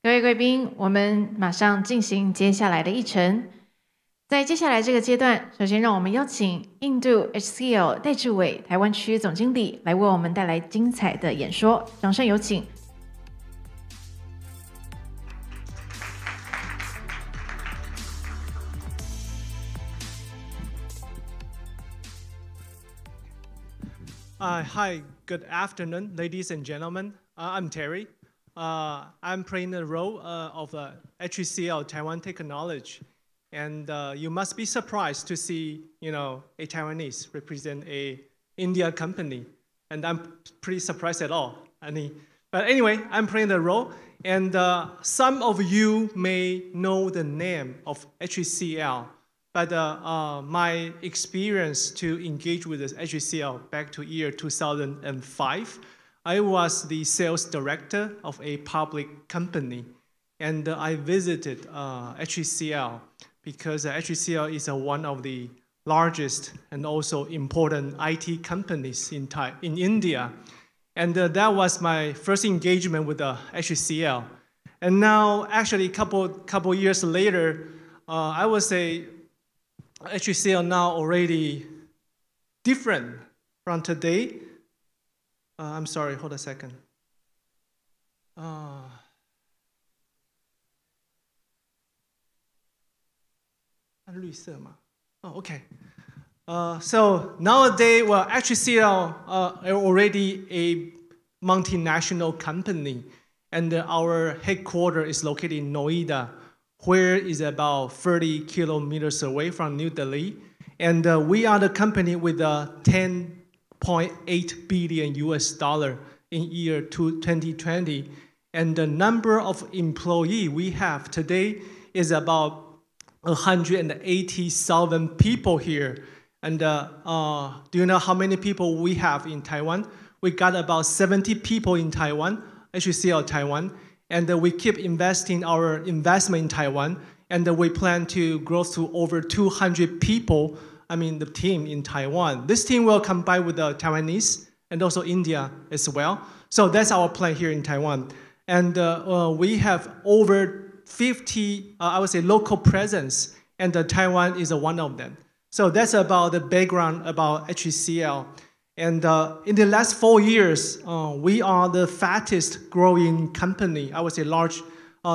各位贵宾，我们马上进行接下来的议程。在接下来这个阶段，首先让我们邀请印度 HCL 戴志伟台湾区总经理来为我们带来精彩的演说，掌声有请。Hi, good afternoon, ladies and gentlemen. I'm Terry. I'm playing the role of HCL Taiwan Technology, and you must be surprised to see, a Taiwanese represent a India company, and I'm pretty surprised at all. But anyway, I'm playing the role, and some of you may know the name of HCL. But my experience to engage with this HCL back to year 2005, I was the sales director of a public company. And I visited HCL because HCL is one of the largest and also important IT companies in India. And that was my first engagement with HCL. And now, actually, a couple years later, I would say HCL now already different from today. I'm sorry, hold a second. Okay. So nowadays, well, HCL are already a multinational company, and our headquarters is located in Noida, where is about 30 kilometers away from New Delhi. And we are the company with 10.8 billion US dollar in year 2020. And the number of employees we have today is about 180,000 people here. And do you know how many people we have in Taiwan? We got about 70 people in Taiwan, HCL Taiwan. And we keep investing our investment in Taiwan, and we plan to grow to over 200 people, the team in Taiwan. This team will combine with the Taiwanese and also India as well. So that's our plan here in Taiwan. And we have over 50, I would say, local presence, and Taiwan is one of them. So that's about the background about HCL. And in the last 4 years, we are the fastest growing company, I would say large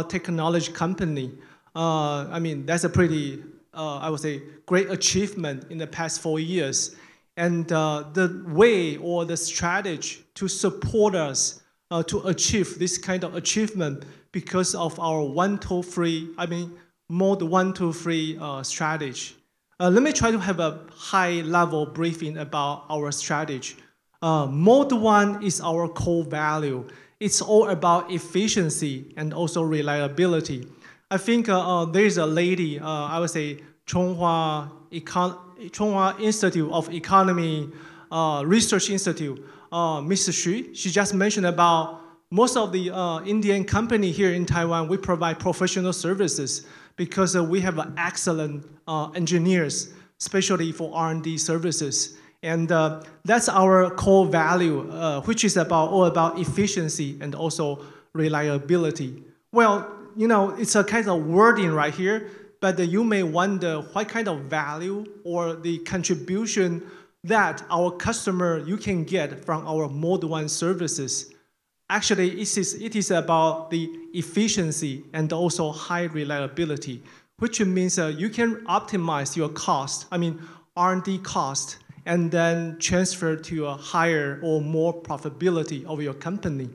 technology company. That's a pretty, I would say, great achievement in the past 4 years. And the way or the strategy to support us to achieve this kind of achievement because of our 1-2-3, mode 1-2-3 strategy. Let me try to have a high-level briefing about our strategy. Mode 1 is our core value. It's all about efficiency and also reliability. I think there's a lady, I would say, Chonghua Institute of Economy Research Institute, Ms. Xu. She just mentioned about most of the Indian company here in Taiwan, we provide professional services because we have excellent engineers, especially for R&D services. And that's our core value, which is all about efficiency and also reliability. Well, it's a kind of wording right here, but you may wonder what kind of value or the contribution that our customer you can get from our Mode 1 services. Actually, it is about the efficiency and also high reliability, which means you can optimize your cost, R&D cost, and then transfer to a higher or more profitability of your company.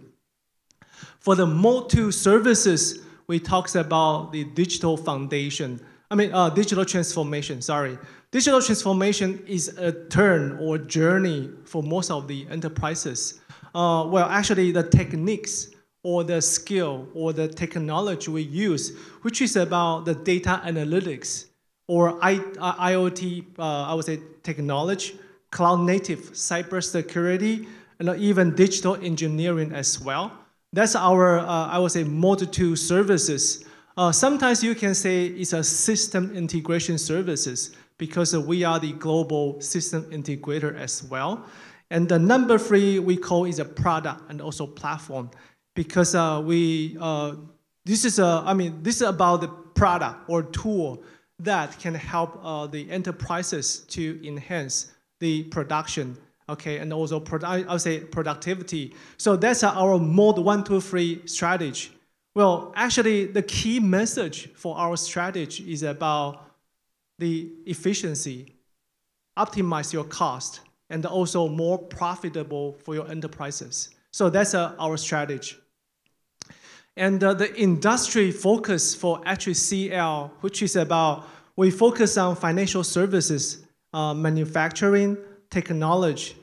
For the Mode 2 services, we talked about the digital foundation. Digital transformation, sorry. Digital transformation is a turn or journey for most of the enterprises. Well, actually, the techniques or the skill or the technology we use, which is about the data analytics or IoT, I would say, technology, cloud native, cybersecurity, and even digital engineering as well. That's our, I would say, Mode 2 services. Sometimes you can say it's a system integration services because we are the global system integrator as well. And the number 3 we call is a product and also platform because we this is about the product or tool that can help the enterprises to enhance the production, okay, and also I would say productivity. So that's our mode 1, 2, 3 strategy. Well, actually, the key message for our strategy is about the efficiency, optimize your cost, and also more profitable for your enterprises. So that's our strategy. And the industry focus for HCL, which is about, we focus on financial services, manufacturing, technology,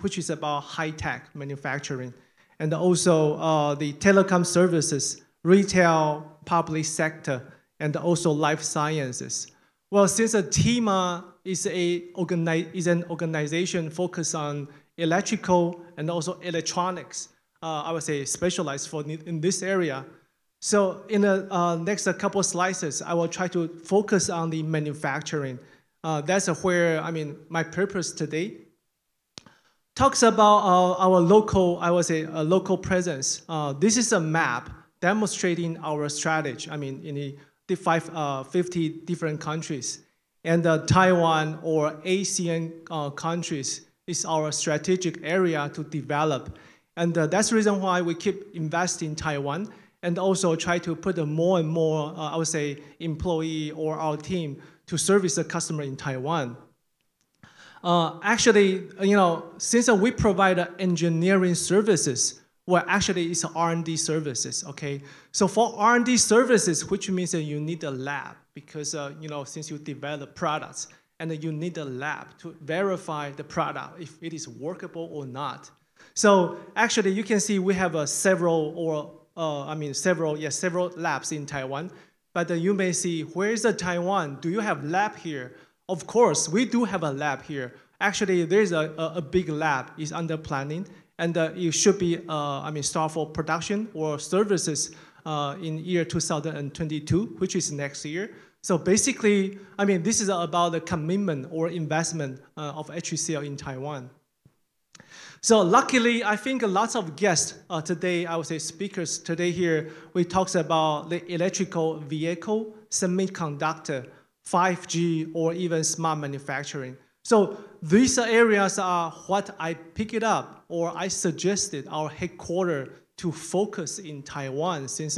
which is about high-tech manufacturing, and also the telecom services, retail, public sector, and also life sciences. Well, since TEMA is an organization focused on electrical and also electronics, I would say specialized in this area. So in the next couple of slides, I will try to focus on the manufacturing. That's where, my purpose today talks about our local, I would say, local presence. This is a map demonstrating our strategy, in the 50 different countries. And Taiwan or Asian countries is our strategic area to develop. And that's the reason why we keep investing in Taiwan and also try to put more and more, I would say, employee or our team to service the customer in Taiwan. Actually, since we provide engineering services, well, actually, it's R&D services, okay? So for R&D services, which means that you need a lab because, since you develop products, and you need a lab to verify the product, if it is workable or not. So actually, you can see we have several labs in Taiwan. But you may see, where is the Taiwan? Do you have lab here? Of course, we do have a lab here. Actually, there's a big lab is under planning, and it should be, start for production or services in year 2022, which is next year. So basically, this is about the commitment or investment of HCL in Taiwan. So luckily, I think lots of guests today, I would say speakers today here, we talked about the electrical vehicle, semiconductor, 5G, or even smart manufacturing. So these areas are what I picked it up, or I suggested our headquarters to focus in Taiwan, since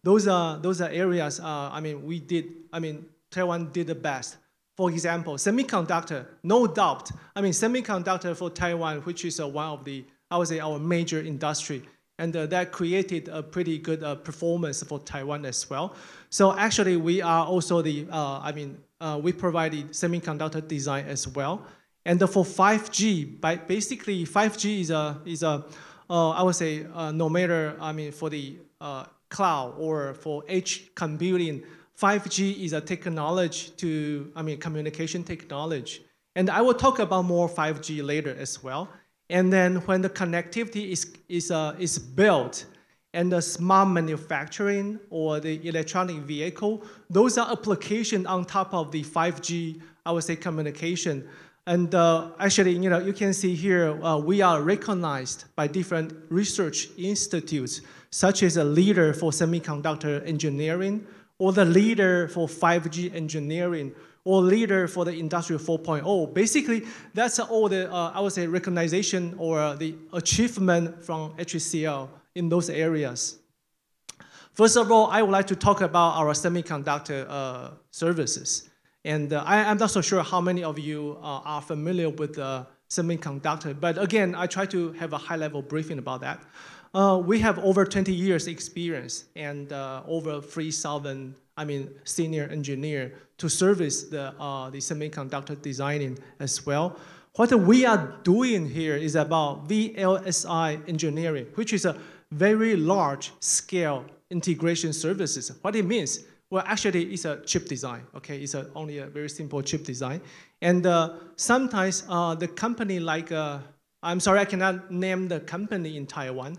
those are areas, Taiwan did the best. For example, semiconductor, no doubt. Semiconductor for Taiwan, which is one of the, I would say, our major industry, and that created a pretty good performance for Taiwan as well. So actually, we are also the, we provided semiconductor design as well. And for 5G, basically 5G is a I would say, no matter, for the cloud or for edge computing, 5G is a technology to, communication technology. And I will talk about more 5G later as well. And then when the connectivity is built, and the smart manufacturing or the electronic vehicle, those are applications on top of the 5G, I would say, communication. And actually, you can see here, we are recognized by different research institutes, such as a leader for semiconductor engineering, or the leader for 5G engineering, or leader for the Industry 4.0. Basically, that's all the, I would say, recognition or the achievement from HCL in those areas. First of all, I would like to talk about our semiconductor services. And I'm not so sure how many of you are familiar with semiconductor, but again, I try to have a high-level briefing about that. We have over 20 years experience and over 3,000, senior engineer to service the semiconductor designing as well. What we are doing here is about VLSI engineering, which is a very large-scale integration services. What it means? Well, actually, it's a chip design, okay? It's only a very simple chip design. And sometimes the company like, I'm sorry, I cannot name the company in Taiwan.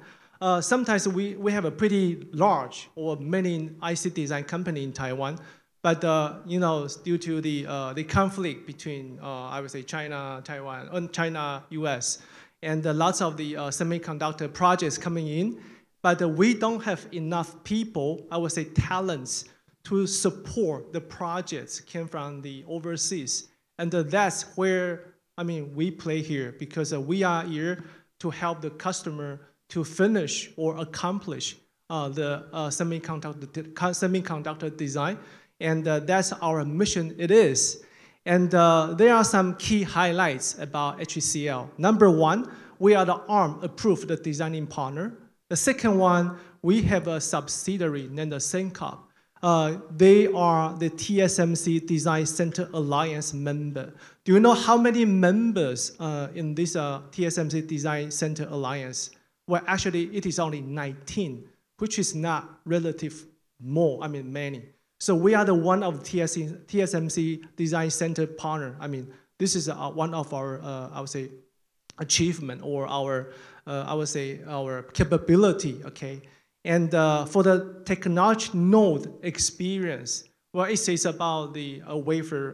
Sometimes we have a pretty large or many IC design company in Taiwan, but due to the conflict between, I would say, China, Taiwan, and China, US, and lots of the semiconductor projects coming in, but we don't have enough people, I would say talents, to support the projects came from the overseas. And that's where, we play here, because we are here to help the customer to finish or accomplish the semiconductor design. And that's our mission it is. And there are some key highlights about HCL. Number one, we are the ARM-approved designing partner. The second one, we have a subsidiary named SynCop. They are the TSMC Design Center Alliance member. Do you know how many members in this TSMC Design Center Alliance? Well, actually, it is only 19, which is not relative many. So we are the one of TSMC Design Center partner. This is one of our, I would say, achievement, or our, I would say, our capability, okay? And for the technology node experience, well, it says about the wafer,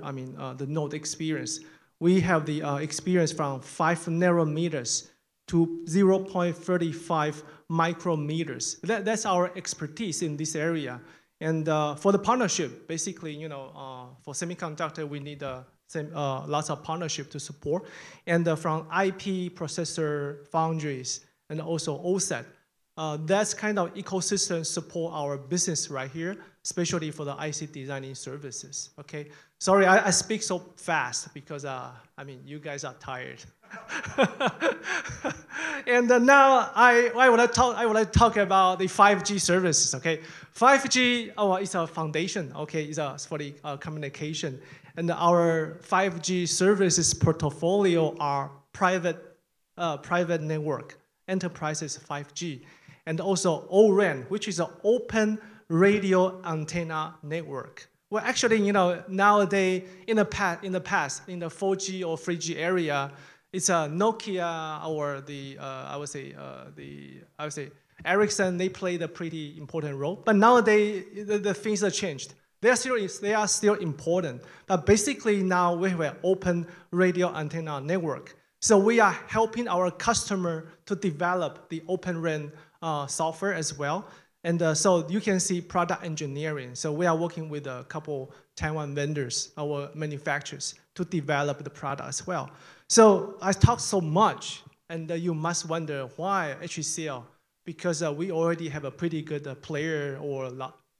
the node experience. We have the experience from 5 nanometers to 0.35 micrometers. That's our expertise in this area. And for the partnership, basically, for semiconductor, we need lots of partnership to support. And from IP, processor, foundries, and also OSAT. That's kind of ecosystem support our business right here, especially for the IC designing services, okay? Sorry, I speak so fast because, you guys are tired. And now I would like to talk about the 5G services, okay? 5G is a foundation, okay? It's for the communication. And our 5G services portfolio are private network, enterprises 5G. And also O-RAN, which is an open radio antenna network. Well, actually, nowadays, in the past, in the 4G or 3G area, it's a Nokia or I would say Ericsson. They played a pretty important role. But nowadays, the things have changed. They are still important. But basically, now we have an open radio antenna network. So we are helping our customer to develop the Open RAN software as well. And so you can see product engineering. So we are working with a couple Taiwan vendors, our manufacturers, to develop the product as well. So I talked so much, and you must wonder why HCL? Because we already have a pretty good player or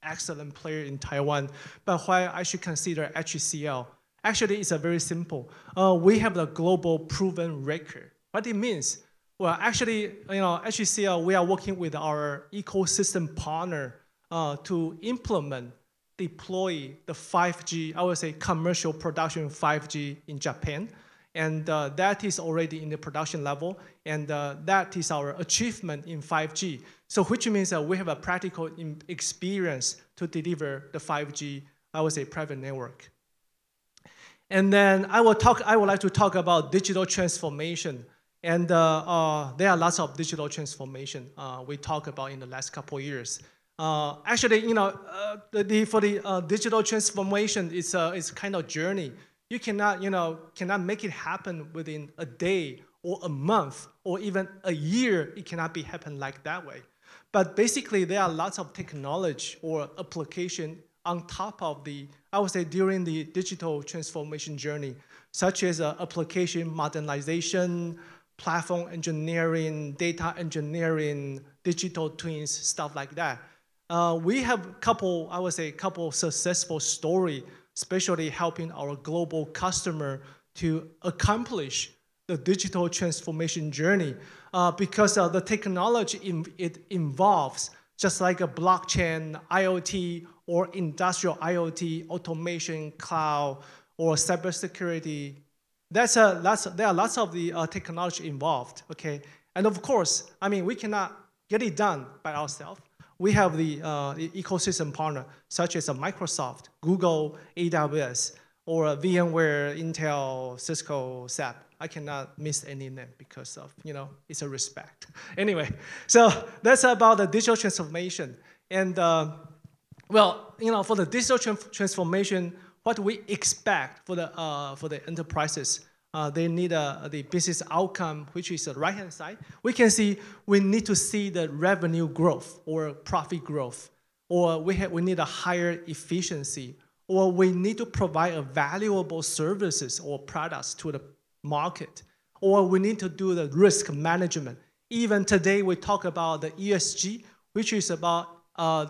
excellent player in Taiwan. But why I should consider HCL? Actually, it's very simple. We have the global proven record. What it means? Well, actually, HCL, we are working with our ecosystem partner to implement, deploy the 5G, I would say commercial production 5G in Japan. And that is already in the production level. And that is our achievement in 5G. So which means that we have a practical experience to deliver the 5G, I would say, private network. And then I would like to talk about digital transformation. And there are lots of digital transformation we talked about in the last couple of years. Actually, for the digital transformation, it's kind of journey. You cannot make it happen within a day or a month or even a year. It cannot be happen like that way. But basically, there are lots of technology or application on top of the, I would say, during the digital transformation journey, such as application modernization, platform engineering, data engineering, digital twins, stuff like that. We have couple successful story, especially helping our global customer to accomplish the digital transformation journey because the technology it involves, just like a blockchain, IoT, or industrial IoT, automation, cloud, or cybersecurity. There are lots of the technology involved, okay? And of course, we cannot get it done by ourselves. We have the ecosystem partner, such as Microsoft, Google, AWS, or VMware, Intel, Cisco, SAP. I cannot miss any name because of, it's a respect. Anyway, so that's about the digital transformation. And for the digital transformation, what we expect for the enterprises, they need the business outcome, which is the right-hand side. We can see we need to see the revenue growth or profit growth, or we need a higher efficiency, or we need to provide a valuable services or products to the market, or we need to do the risk management. Even today, we talk about the ESG, which is about our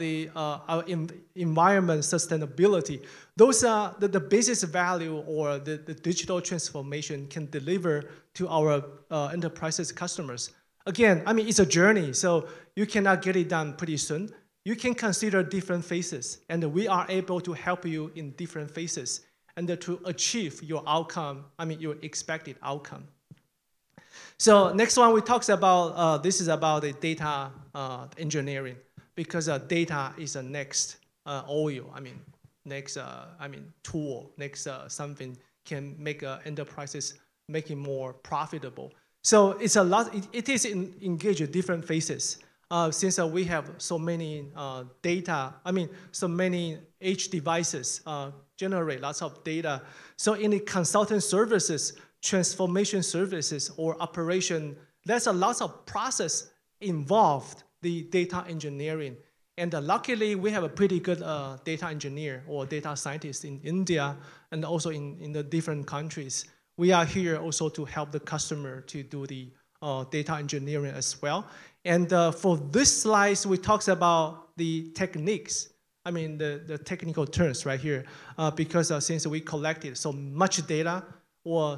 environment sustainability. Those are the business value or the digital transformation can deliver to our enterprises customers. Again, I mean, it's a journey, so you cannot get it done pretty soon. You can consider different phases, and we are able to help you in different phases and to achieve your outcome, I mean, your expected outcome. So next one we talk about, this is about the data engineering, because data is the next oil, I mean, next tool, next something can make enterprises making more profitable. So it's a lot, it is engaged in different phases. Since we have so many data, I mean, so many edge devices generate lots of data. So in the consulting services, transformation services, or operation, there's a lot of process involved the data engineering. And luckily, we have a pretty good data engineer or data scientist in India and also in the different countries. We are here also to help the customer to do the data engineering as well. And for this slide, we talk about the techniques, I mean, the technical terms right here, because since we collected so much data or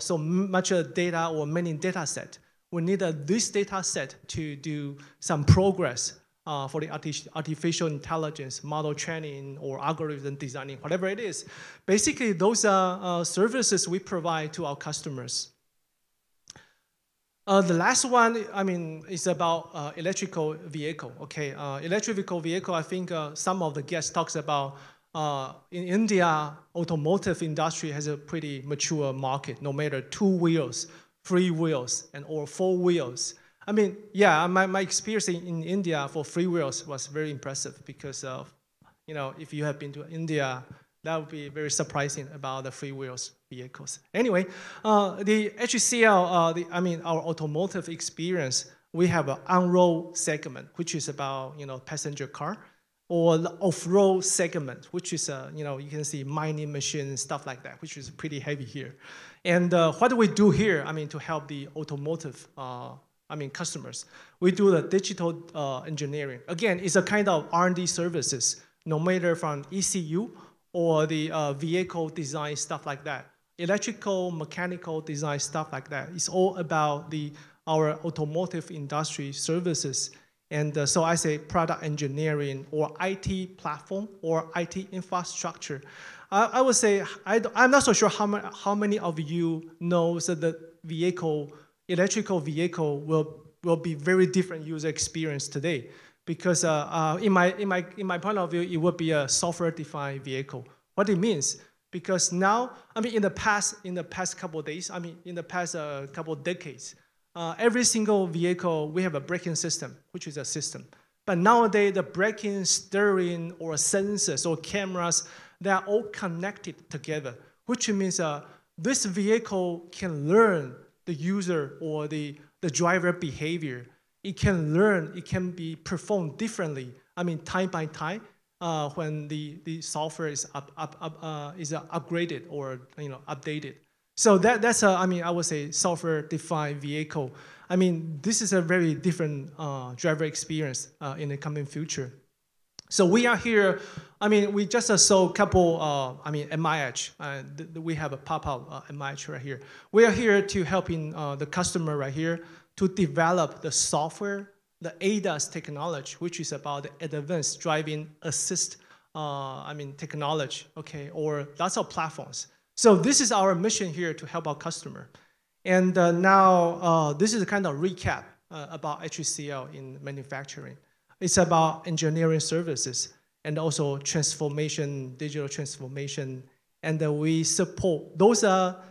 many data set, we need this data set to do some progress for the artificial intelligence, model training, or algorithm designing, whatever it is. Basically, those are services we provide to our customers. The last one, I mean, is about electrical vehicle. Okay, electrical vehicle. I think some of the guests talks about in India, automotive industry has a pretty mature market. No matter 2 wheels, 3 wheels, or 4 wheels. I mean, yeah, my experience in India for 3 wheels was very impressive because of, if you have been to India, that would be very surprising about the 3 wheels vehicles. Anyway, the HCL, our automotive experience, we have an on-road segment, which is about, passenger car, or the off-road segment, which is, you can see mining machines and stuff like that, which is pretty heavy here. And what do we do here, to help the automotive, customers? We do the digital engineering. Again, it's a kind of R&D services, no matter from ECU or the vehicle design, stuff like that. Electrical, mechanical design, stuff like that. It's all about our automotive industry services. And so I say product engineering or IT platform or IT infrastructure. I would say, I'm not so sure how many of you know that the electrical vehicle will be very different user experience today. Because in my point of view, it would be a software-defined vehicle. What it means, because now, in the past couple of days, in the past couple of decades, every single vehicle, we have a braking system, which is a system. But nowadays, the braking, steering, or sensors, or cameras, they are all connected together, which means this vehicle can learn the user or the driver behavior. It can learn, it can be performed differently, time by time, when the software is upgraded or updated. So that's I would say software-defined vehicle. This is a very different driver experience in the coming future. So we are here. We just saw a couple. MIH. We have a pop-up MIH right here. We are here to helping the customer right here to develop the software, the ADAS technology, which is about the advanced driving assist, technology. Okay, or lots of platforms. So this is our mission here to help our customer. And now this is a kind of recap about HCL in manufacturing. It's about engineering services and also transformation, digital transformation. And we support, those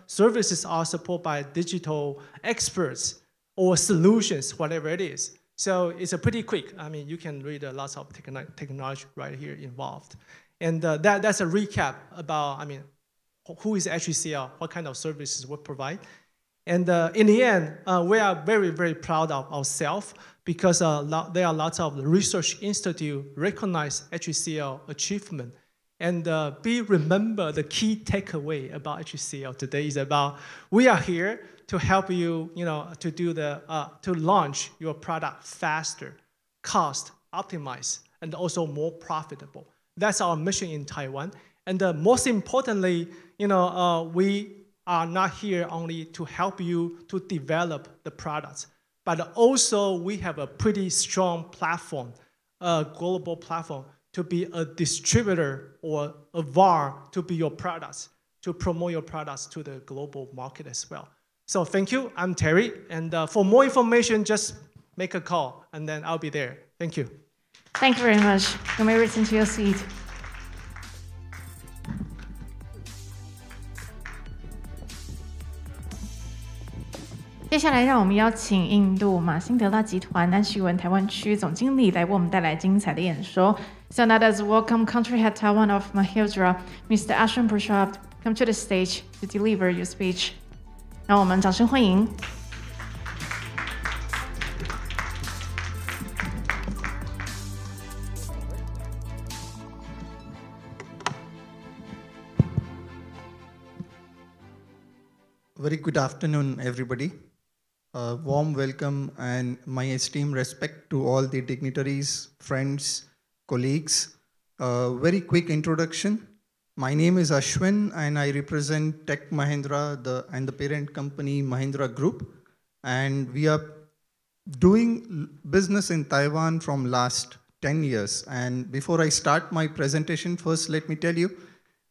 services are supported by digital experts or solutions, whatever it is. So it's a pretty quick, you can read lots of technology right here involved. And that's a recap about, who is HCL, what kind of services we provide. And in the end, we are very, very proud of ourselves because there are lots of research institutes recognize HCL achievement. And remember the key takeaway about HCL today is about we are here to help you, to do to launch your product faster, cost optimize, and also more profitable. That's our mission in Taiwan. And most importantly, we are not here only to help you to develop the products, but also we have a pretty strong platform, a global platform, to be a distributor or a VAR to be your products, to promote your products to the global market as well. So thank you, I'm Terry, and for more information, just make a call, and then I'll be there. Thank you. Thank you very much. You may return to your seat. 接下来，让我们邀请印度马辛德拉集团安旭文台湾区总经理来为我们带来精彩的演说。So now let's welcome Country Head Taiwan of Mahindra, Mr. Ashwin Prasad, come to the stage to deliver your speech. 让我们掌声欢迎。Very good afternoon, everybody. Warm welcome and my esteemed respect to all the dignitaries, friends, colleagues. Very quick introduction. My name is Ashwin and I represent Tech Mahindra and the parent company Mahindra Group. And we are doing business in Taiwan from last 10 years. And before I start my presentation, first let me tell you,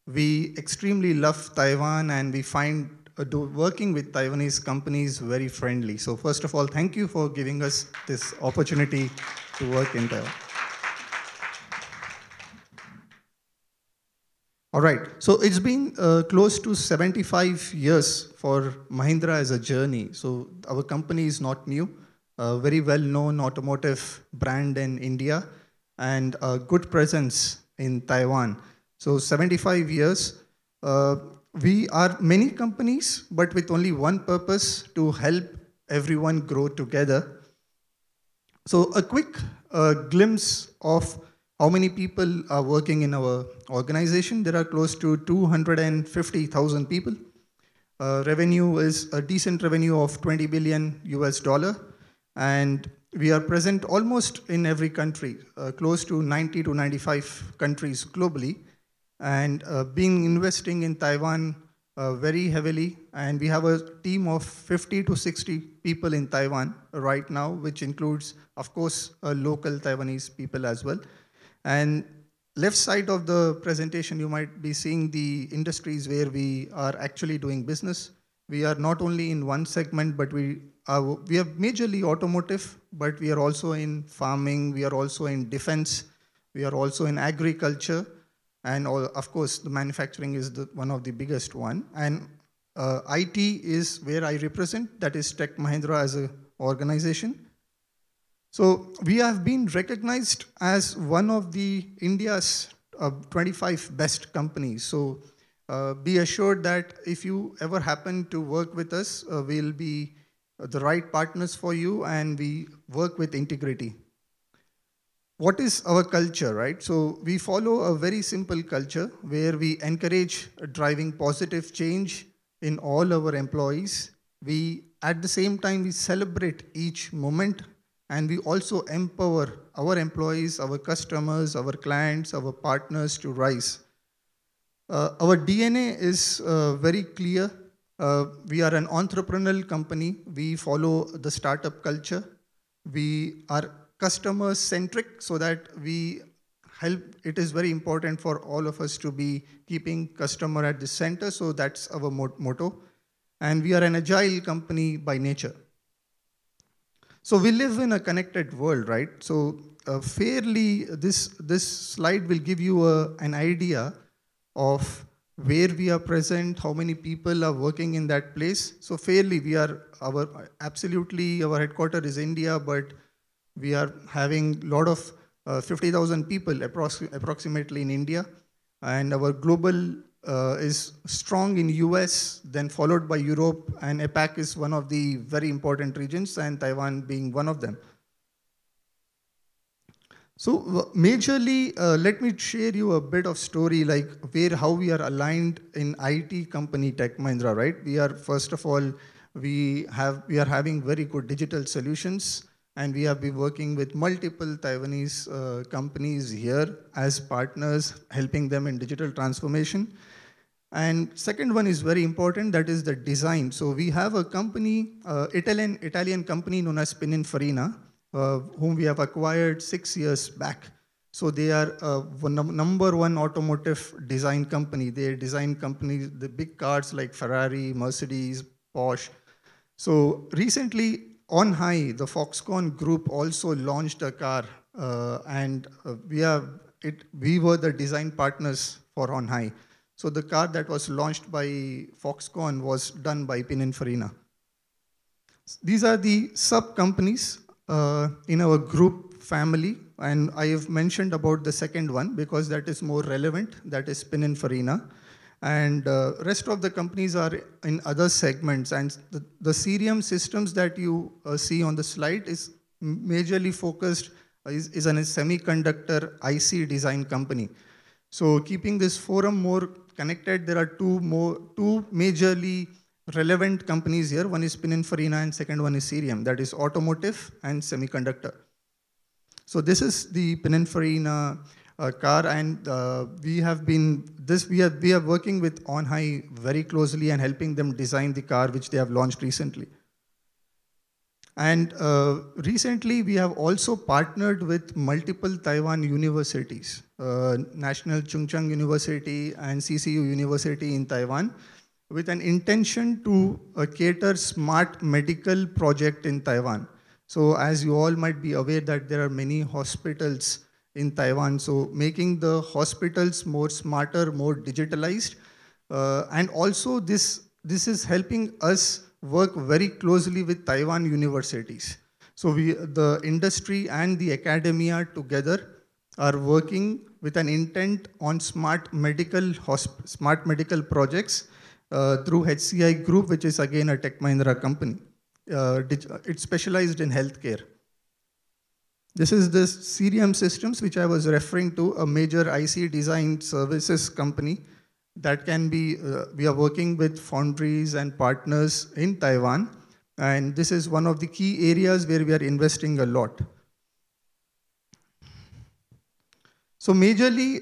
we extremely love Taiwan and we find working with Taiwanese companies very friendly. So first of all, thank you for giving us this opportunity to work in Taiwan. All right, so it's been close to 75 years for Mahindra as a journey. So our company is not new, a very well-known automotive brand in India and a good presence in Taiwan. So 75 years. We are many companies, but with only one purpose, to help everyone grow together. So a quick glimpse of how many people are working in our organization. There are close to 250,000 people. Revenue is a decent revenue of $20 billion US. And we are present almost in every country, close to 90 to 95 countries globally. And investing in Taiwan very heavily. And we have a team of 50 to 60 people in Taiwan right now, which includes, of course, local Taiwanese people as well. And left side of the presentation, you might be seeing the industries where we are actually doing business. We are not only in one segment, but we are majorly automotive, but we are also in farming, we are also in defense, we are also in agriculture. And of course, the manufacturing is one of the biggest one. And IT is where I represent, that is Tech Mahindra as an organization. So we have been recognized as one of the India's 25 best companies. So be assured that if you ever happen to work with us, we'll be the right partners for you and we work with integrity. What is our culture, right? So we follow a very simple culture where we encourage driving positive change in all our employees. At the same time, we celebrate each moment and we also empower our employees, our customers, our clients, our partners to rise. Our DNA is very clear. We are an entrepreneurial company. We follow the startup culture. We are customer-centric so that it is very important for all of us to be keeping customer at the center, so that's our motto. And we are an agile company by nature. So we live in a connected world, right? So this slide will give you an idea of where we are present, how many people are working in that place. So absolutely our headquarters is India, but we are having a lot of 50,000 people approximately in India. And our global is strong in US, then followed by Europe, and APAC is one of the very important regions, and Taiwan being one of them. So majorly, let me share you a bit of story, like how we are aligned in IT company Tech Mahindra, right? We are, first of all, we are having very good digital solutions, and we have been working with multiple Taiwanese companies here as partners, helping them in digital transformation. And second one is very important, that is the design. So we have a company, Italian company known as Pininfarina, whom we have acquired 6 years back. So they are number one automotive design company. They design companies, the big cars like Ferrari, Mercedes, Porsche. So recently, On High, the Foxconn group also launched a car, and we were the design partners for On High. So the car that was launched by Foxconn was done by Pininfarina. These are the sub-companies in our group family, and I have mentioned about the second one because that is more relevant, that is Pininfarina. And rest of the companies are in other segments, and the Cerium systems that you see on the slide is majorly focused, is a semiconductor IC design company. So keeping this forum more connected, there are two majorly relevant companies here. One is Pininfarina and second one is Cerium, that is automotive and semiconductor. So this is the Pininfarina car, and we are working with On High very closely and helping them design the car which they have launched recently. And recently we have also partnered with multiple Taiwan universities, National Chungcheong University and CCU University in Taiwan, with an intention to cater smart medical project in Taiwan. So as you all might be aware that there are many hospitals in Taiwan, so making the hospitals more smarter, more digitalized, and also this is helping us work very closely with Taiwan universities. So the industry and the academia together are working with an intent on smart medical projects through HCI Group, which is again a Tech Mahindra company. It's specialized in healthcare. This is the Cerium Systems, which I was referring to, a major IC design services company that can be, we are working with foundries and partners in Taiwan. And this is one of the key areas where we are investing a lot. So majorly,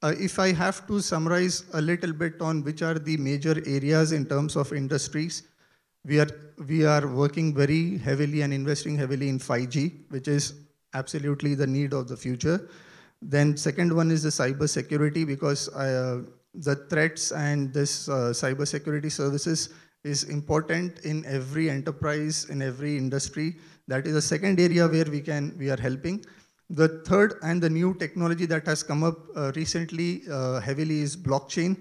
if I have to summarize a little bit on which are the major areas in terms of industries, we are working very heavily and investing heavily in 5G, which is absolutely the need of the future. Then second one is the cyber security, because the threats and this cyber security services is important in every enterprise, in every industry. That is the second area where we are helping. The third and the new technology that has come up recently heavily is blockchain.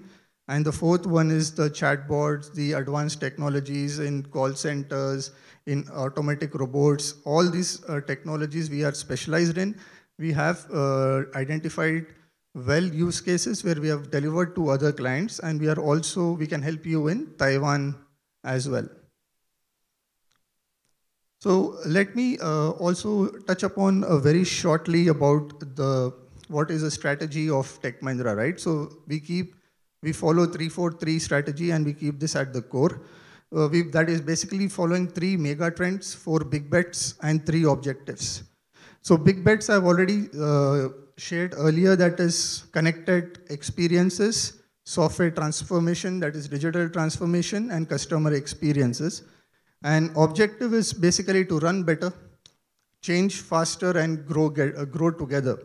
And the fourth one is the chatbots, the advanced technologies in call centers, in automatic robots. All these technologies we are specialized in. We have identified well use cases where we have delivered to other clients, and we can help you in Taiwan as well. So let me also touch upon very shortly about what is the strategy of Tech Mahindra, right? So we follow 3-4-3 strategy, and we keep this at the core. That is basically following 3 mega trends, 4 big bets, and 3 objectives. So big bets I've already shared earlier, that is connected experiences, software transformation, that is digital transformation, and customer experiences. And objective is basically to run better, change faster, and grow together.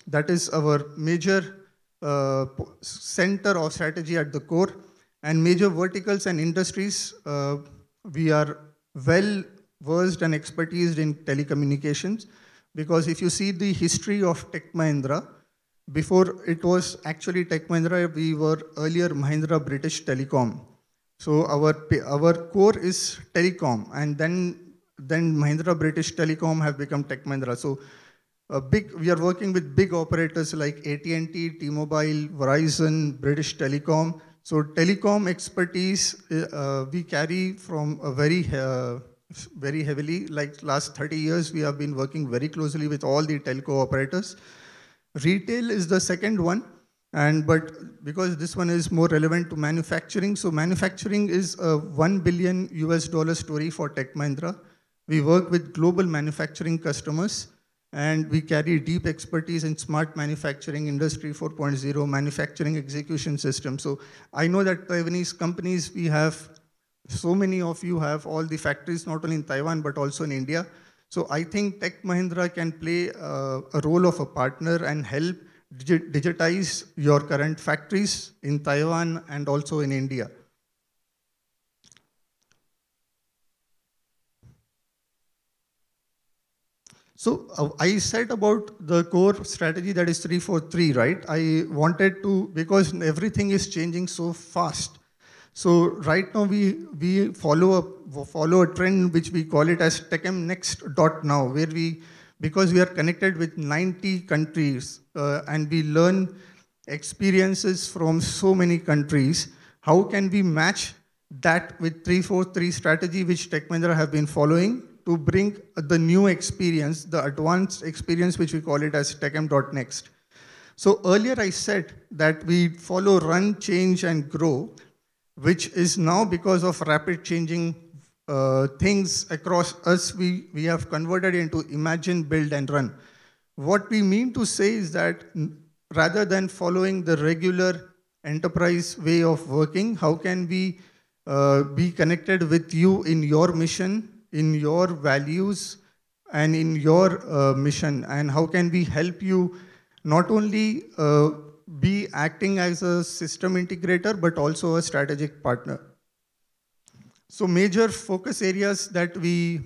That is our major center of strategy at the core. And major verticals and industries, we are well versed and expertised in telecommunications, because if you see the history of Tech Mahindra, before it was actually Tech Mahindra, we were earlier Mahindra British Telecom. So our core is telecom, and then Mahindra British Telecom have become Tech Mahindra. So we are working with big operators like AT&T, T-Mobile, Verizon, British Telecom. So telecom expertise we carry from a very heavily, like last 30 years, we have been working very closely with all the telco operators. Retail is the second one, but because this one is more relevant to manufacturing, so manufacturing is a $1 billion story for Tech Mahindra. We work with global manufacturing customers, and we carry deep expertise in smart manufacturing, Industry 4.0, manufacturing execution system. So I know that Taiwanese companies, we have, so many of you have all the factories, not only in Taiwan, but also in India. So I think Tech Mahindra can play a role of a partner and help digitize your current factories in Taiwan and also in India. So I said about the core strategy that is 343, right? I wanted to, because everything is changing so fast. So right now we follow a trend which we call it as TechMNext.now, where because we are connected with 90 countries and we learn experiences from so many countries, how can we match that with 343 strategy which Tech Mahindra have been following to bring the new experience, the advanced experience, which we call it as TechM.Next. So earlier I said that we follow run, change, and grow, which is now because of rapid changing things across us, we have converted into imagine, build, and run. What we mean to say is that rather than following the regular enterprise way of working, how can we be connected with you in your mission, in your values, and in your mission, and how can we help you not only be acting as a system integrator, but also a strategic partner. So major focus areas that we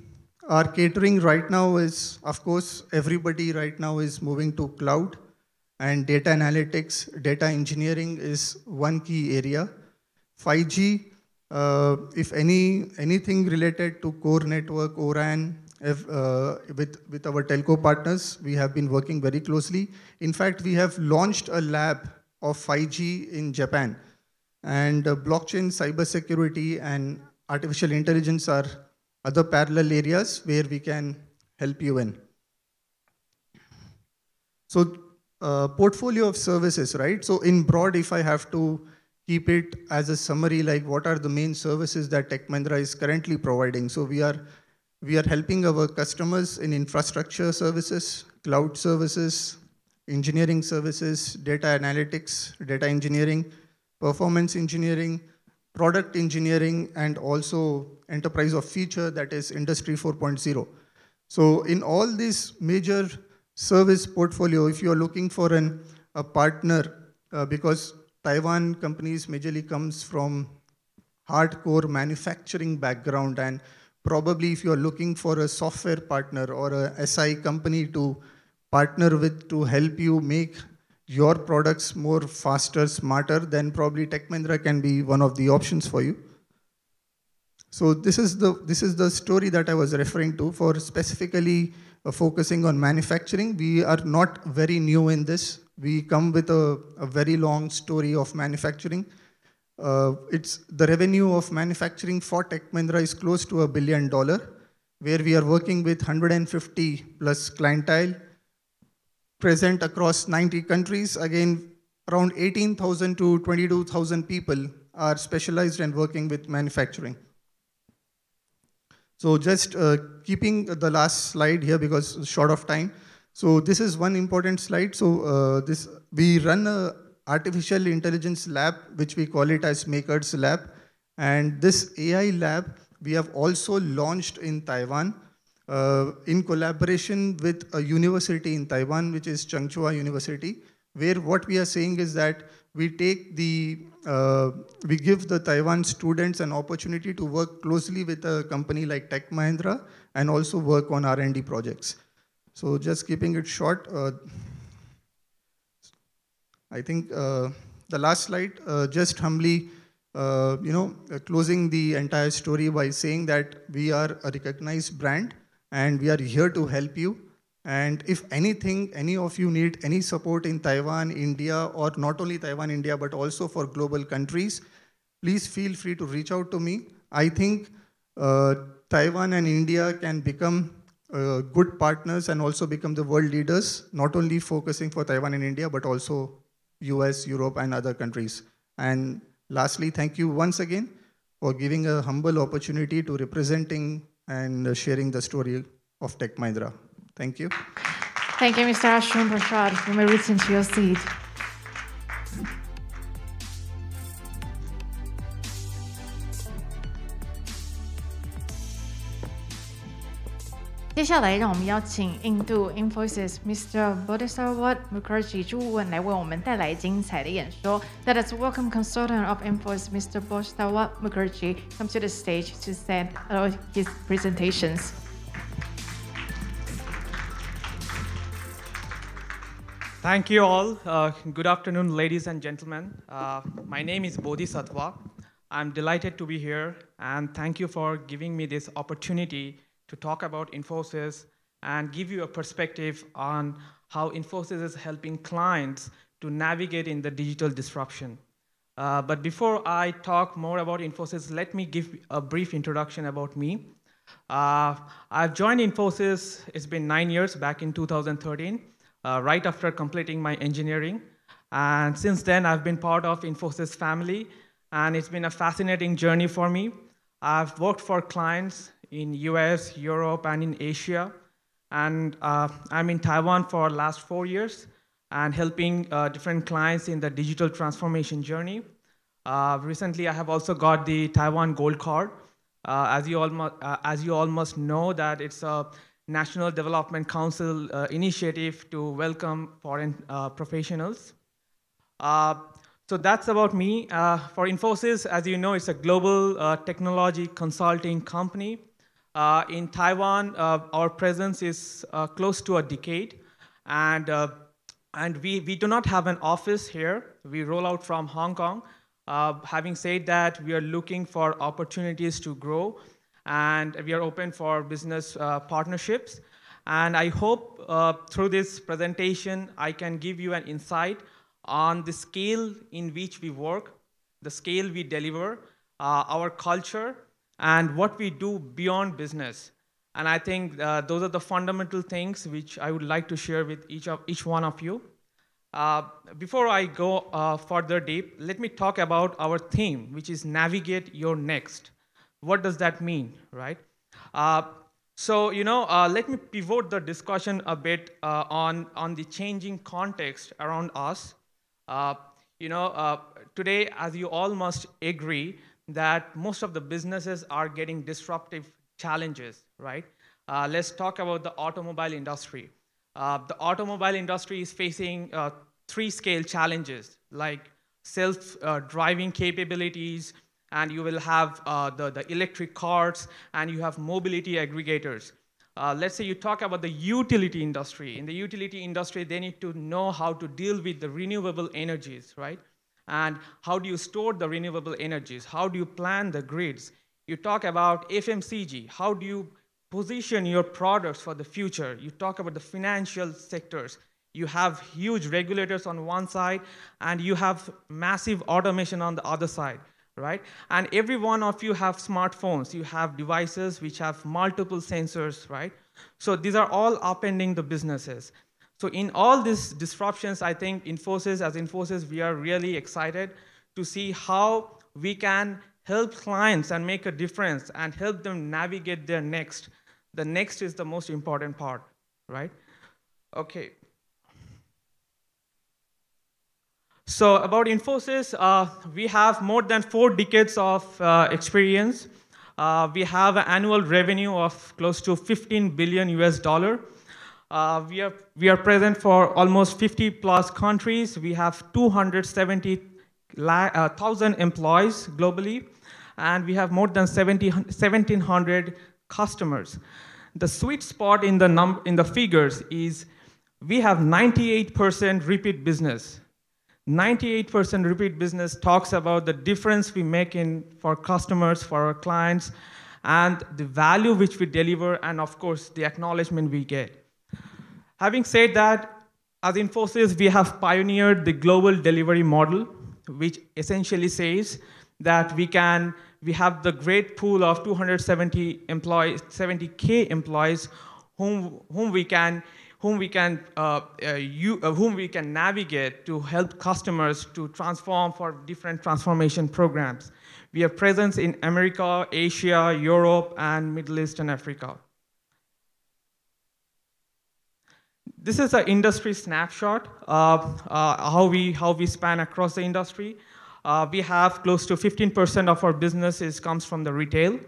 are catering right now is, of course, everybody right now is moving to cloud, and data analytics, data engineering is one key area. 5G, if anything related to core network, ORAN, with our telco partners, we have been working very closely. In fact, we have launched a lab of 5G in Japan. And blockchain, cybersecurity, and artificial intelligence are other parallel areas where we can help you in. So portfolio of services, right? So in broad, if I have to keep it as a summary, like what are the main services that Tech Mahindra is currently providing? So we are helping our customers in infrastructure services, cloud services, engineering services, data analytics, data engineering, performance engineering, product engineering, and also enterprise of future, that is Industry 4.0. So in all these major service portfolio, if you're looking for a partner, because Taiwan companies majorly comes from hardcore manufacturing background, and probably if you're looking for a software partner or a SI company to partner with to help you make your products more faster, smarter, then probably Tech Mahindra can be one of the options for you. So this is the story that I was referring to for specifically focusing on manufacturing. We are not very new in this. We come with a very long story of manufacturing. It's the revenue of manufacturing for Tech Mahindra is close to $1 billion, where we are working with 150 plus clientele, present across 90 countries. Again, around 18,000 to 22,000 people are specialized and working with manufacturing. So just keeping the last slide here because short of time. So this is one important slide. So we run a artificial intelligence lab, which we call it as Maker's Lab. And this AI lab, we have also launched in Taiwan in collaboration with a university in Taiwan, which is Chengchua University, where what we are saying is that we take we give the Taiwan students an opportunity to work closely with a company like Tech Mahindra and also work on R&D projects. So just keeping it short, I think the last slide, just humbly, closing the entire story by saying that we are a recognized brand and we are here to help you. And if anything, any of you need any support in Taiwan, India, or not only Taiwan, India, but also for global countries, please feel free to reach out to me. I think Taiwan and India can become good partners and also become the world leaders, not only focusing for Taiwan and India, but also US, Europe, and other countries. And lastly, thank you once again for giving a humble opportunity to representing and sharing the story of Tech Mahindra. Thank you. Thank you, Mr. Ashwin Prasad. You may return to your seat. 接下来，让我们邀请印度 Infosys Mr. Bodhisattva Mukherjee 朱文来为我们带来精彩的演说。Let us welcome consultant of Infosys Mr. Bodhisattva Mukherjee come to the stage to set his presentations. Thank you all. Good afternoon, ladies and gentlemen. My name is Bodhisattva. I'm delighted to be here, and thank you for giving me this opportunity to talk about Infosys and give you a perspective on how Infosys is helping clients to navigate in the digital disruption. But before I talk more about Infosys, let me give a brief introduction about me. I've joined Infosys, it's been 9 years, back in 2013, right after completing my engineering. And since then, I've been part of Infosys family, and it's been a fascinating journey for me. I've worked for clients in US, Europe, and in Asia. And I'm in Taiwan for the last 4 years and helping different clients in the digital transformation journey. Recently, I have also got the Taiwan Gold Card. As you all must know, that it's a National Development Council initiative to welcome foreign professionals. So that's about me. For Infosys, as you know, it's a global technology consulting company. In Taiwan, our presence is close to a decade, and we do not have an office here. We roll out from Hong Kong. Having said that, we are looking for opportunities to grow, and we are open for business partnerships. And I hope through this presentation, I can give you an insight on the scale in which we work, the scale we deliver, our culture, and what we do beyond business. And I think those are the fundamental things which I would like to share with each one of you. Before I go further deep, let me talk about our theme, which is Navigate Your Next. What does that mean, right? So, let me pivot the discussion a bit on the changing context around us. Today, as you all must agree, that most of the businesses are getting disruptive challenges, right? Let's talk about the automobile industry. The automobile industry is facing 3 scale challenges, like self-driving capabilities, and you will have the electric cars, and you have mobility aggregators. Let's say you talk about the utility industry. In the utility industry, they need to know how to deal with the renewable energies, right? And how do you store the renewable energies? How do you plan the grids? You talk about FMCG. How do you position your products for the future? You talk about the financial sectors. You have huge regulators on one side, and you have massive automation on the other side, right? And every one of you have smartphones. You have devices which have multiple sensors, right? So these are all upending the businesses. So in all these disruptions, I think as Infosys, we are really excited to see how we can help clients and make a difference and help them navigate their next. The next is the most important part, right? Okay. So about Infosys, we have more than 4 decades of experience. We have an annual revenue of close to $15 billion US. We are present for almost 50 plus countries. We have 270,000 employees globally, and we have more than 1,700 customers. The sweet spot in the figures is we have 98% repeat business. 98% repeat business talks about the difference we make for customers, for our clients, and the value which we deliver, and of course, the acknowledgement we get. Having said that, as Infosys, we have pioneered the global delivery model, which essentially says that we have the great pool of 270 employees, 70K employees, whom we can navigate to help customers to transform for different transformation programs. We have presence in America, Asia, Europe, and Middle East and Africa. This is an industry snapshot of how we span across the industry. We have close to 15% of our business comes from the retail.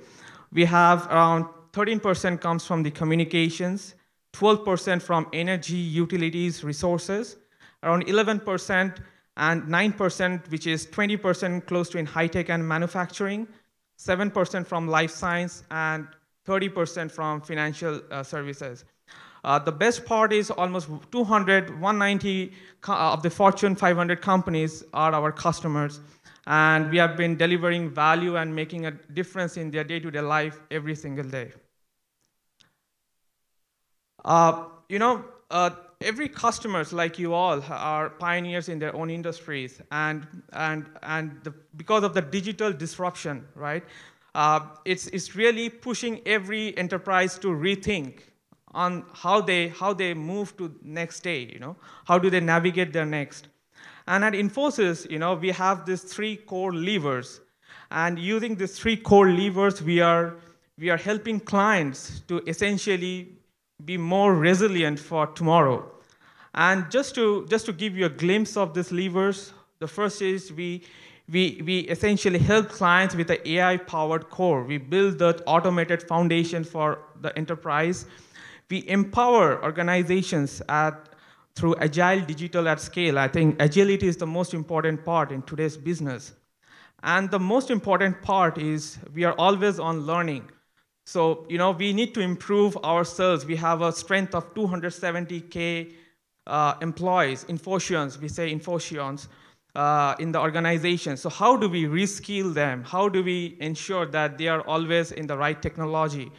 We have around 13% comes from the communications, 12% from energy, utilities, resources, around 11% and 9%, which is 20% close to in high-tech and manufacturing, 7% from life science, and 30% from financial services. The best part is almost 190 of the Fortune 500 companies are our customers, and we have been delivering value and making a difference in their day-to-day life every single day. Every customers like you all are pioneers in their own industries, and because of the digital disruption, right? It's really pushing every enterprise to rethink on how they move to next day. How do they navigate their next? And at Infosys, we have these 3 core levers, and using these 3 core levers, we are helping clients to essentially be more resilient for tomorrow. And just to give you a glimpse of these levers, the first is we essentially help clients with the AI-powered core. We build the automated foundation for the enterprise. We empower organizations through agile digital at scale. I think agility is the most important part in today's business. And the most important part is we are always on learning. So, we need to improve ourselves. We have a strength of 270K employees, Infosians, we say Infosians, in the organization. So how do we reskill them? How do we ensure that they are always in the right technology?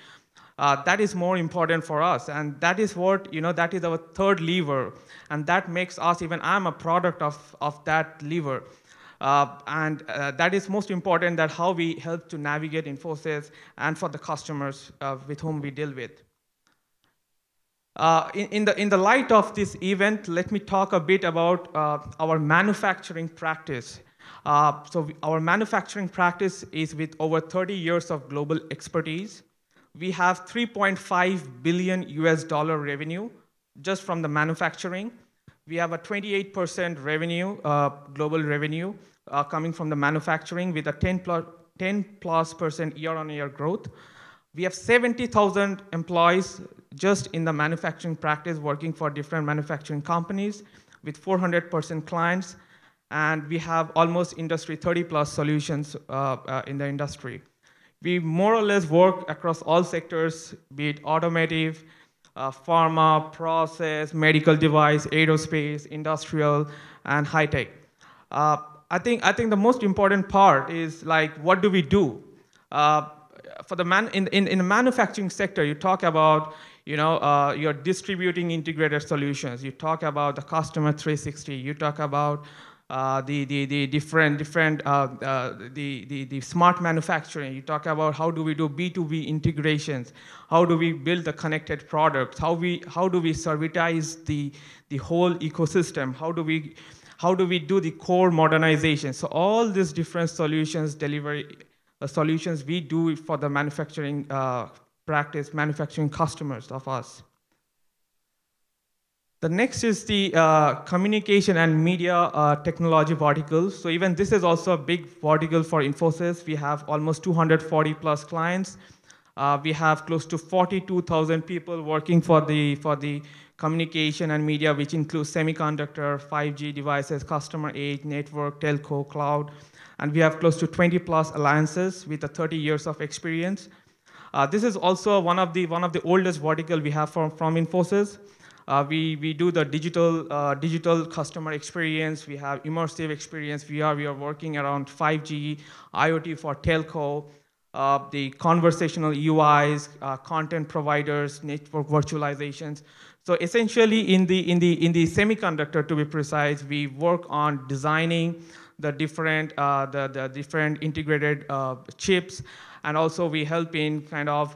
That is more important for us, and that is what, that is our 3rd lever, and that makes us, even I'm a product of that lever. And that is most important, that how we help to navigate Infosys and for the customers with whom we deal with. In the light of this event, let me talk a bit about our manufacturing practice. So our manufacturing practice is with over 30 years of global expertise. We have $3.5 billion revenue just from the manufacturing. We have a 28% revenue, global revenue, coming from the manufacturing with a 10+% year-on-year growth. We have 70,000 employees just in the manufacturing practice working for different manufacturing companies with 400% clients, and we have almost industry 30+ solutions in the industry. We more or less work across all sectors, be it automotive, pharma, process, medical device, aerospace, industrial, and high tech. I think the most important part is like, what do we do? For the in the manufacturing sector, you talk about you're distributing integrated solutions. You talk about the customer 360. You talk about the smart manufacturing. You talk about how do we do B2B integrations? How do we build the connected products? How do we servitize the whole ecosystem? How do we do the core modernization? So all these different solutions, delivery solutions we do for the manufacturing practice, manufacturing customers of us. The next is the communication and media technology vertical. So even this is also a big vertical for Infosys. We have almost 240+ clients. We have close to 42,000 people working for the communication and media, which includes semiconductor, 5G devices, customer age, network, telco, cloud. And we have close to 20+ alliances with 30 years of experience. This is also one of the oldest vertical we have from Infosys. We do the digital customer experience. We have immersive experience. We are working around 5G, IoT for telco, the conversational UIs, content providers, network virtualizations. So essentially, in the semiconductor, to be precise, we work on designing the different integrated chips, and also we help in kind of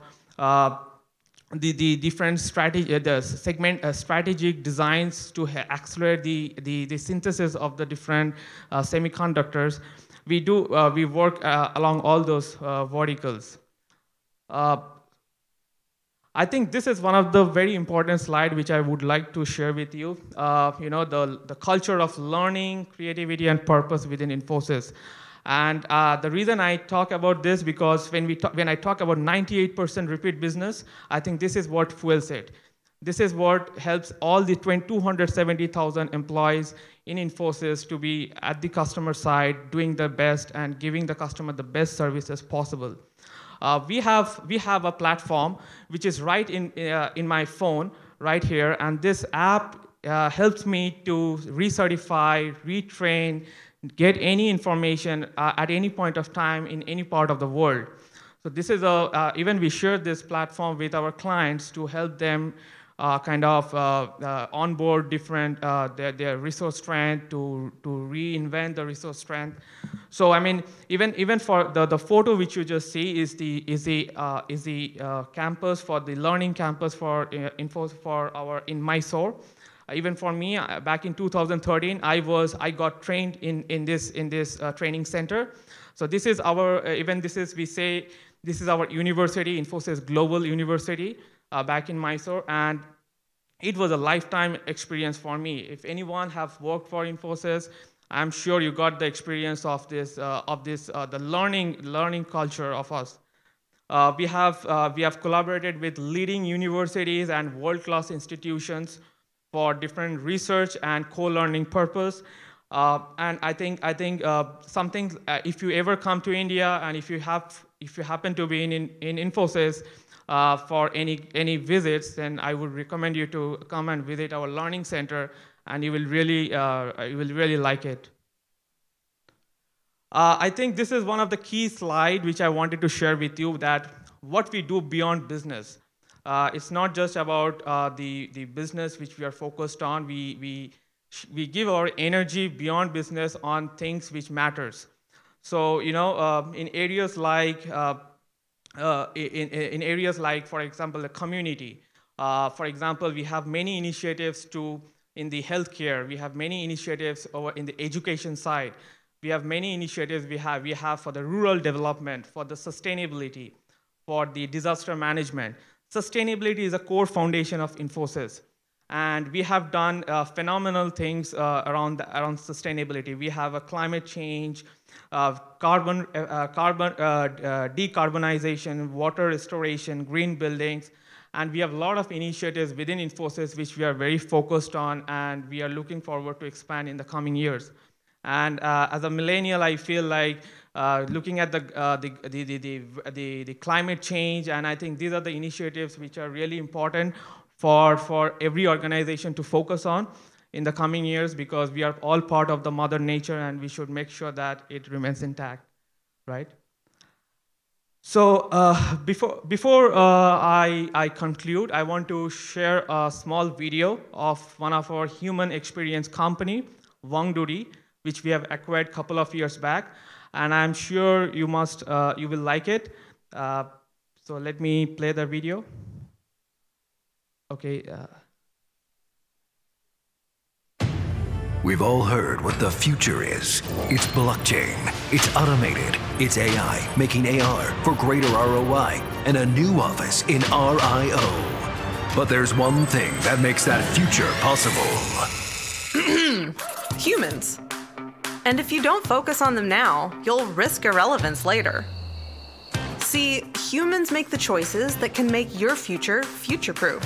the different strategic designs to accelerate the synthesis of the different semiconductors. We work along all those verticals. I think this is one of the very important slides which I would like to share with you. The culture of learning, creativity, and purpose within Infosys. And the reason I talk about this, because when I talk about 98% repeat business, I think this is what fuels it. This is what helps all the 270,000 employees in Infosys to be at the customer side, doing their best and giving the customer the best services possible. We have a platform which is right in my phone right here, and this app helps me to recertify, retrain, get any information at any point of time in any part of the world. So this is even we share this platform with our clients to help them onboard different their resource strength, to reinvent the resource strength. So I mean, even for the photo which you just see is the campus, for the learning campus for in Mysore. Even for me, back in 2013, I got trained in this training center. So this is our we say this is our university, Infosys Global University. Back in Mysore, and it was a lifetime experience for me. If anyone have worked for Infosys, I'm sure you got the experience of the learning culture of us. We have collaborated with leading universities and world-class institutions for different research and co-learning purpose. And I think something. If you ever come to India, and if you happen to be in Infosys, for any visits, then I would recommend you to come and visit our learning center, and you will really like it. I think this is one of the key slides which I wanted to share with you, that what we do beyond business. It's not just about the business which we are focused on. We give our energy beyond business on things which matters. So in areas like in areas like, for example, the community. For example, we have many initiatives in the healthcare. We have many initiatives over in the education side. We have many initiatives we have for the rural development, for the sustainability, for the disaster management. Sustainability is a core foundation of Infosys. And we have done phenomenal things around sustainability. We have a climate change, carbon decarbonization, water restoration, green buildings, and we have a lot of initiatives within Infosys which we are very focused on, and we are looking forward to expand in the coming years. And as a millennial, I feel like looking at the climate change, and I think these are the initiatives which are really important for every organization to focus on in the coming years, because we are all part of the Mother Nature, and we should make sure that it remains intact, right? So before I conclude, I want to share a small video of one of our human experience company, Wangduri, which we have acquired a couple of years back, and I'm sure you will like it. So let me play the video. Okay. We've all heard what the future is. It's blockchain, it's automated, it's AI, making AR for greater ROI, and a new office in RIO. But there's one thing that makes that future possible. Humans. And if you don't focus on them now, you'll risk irrelevance later. See, humans make the choices that can make your future future-proof.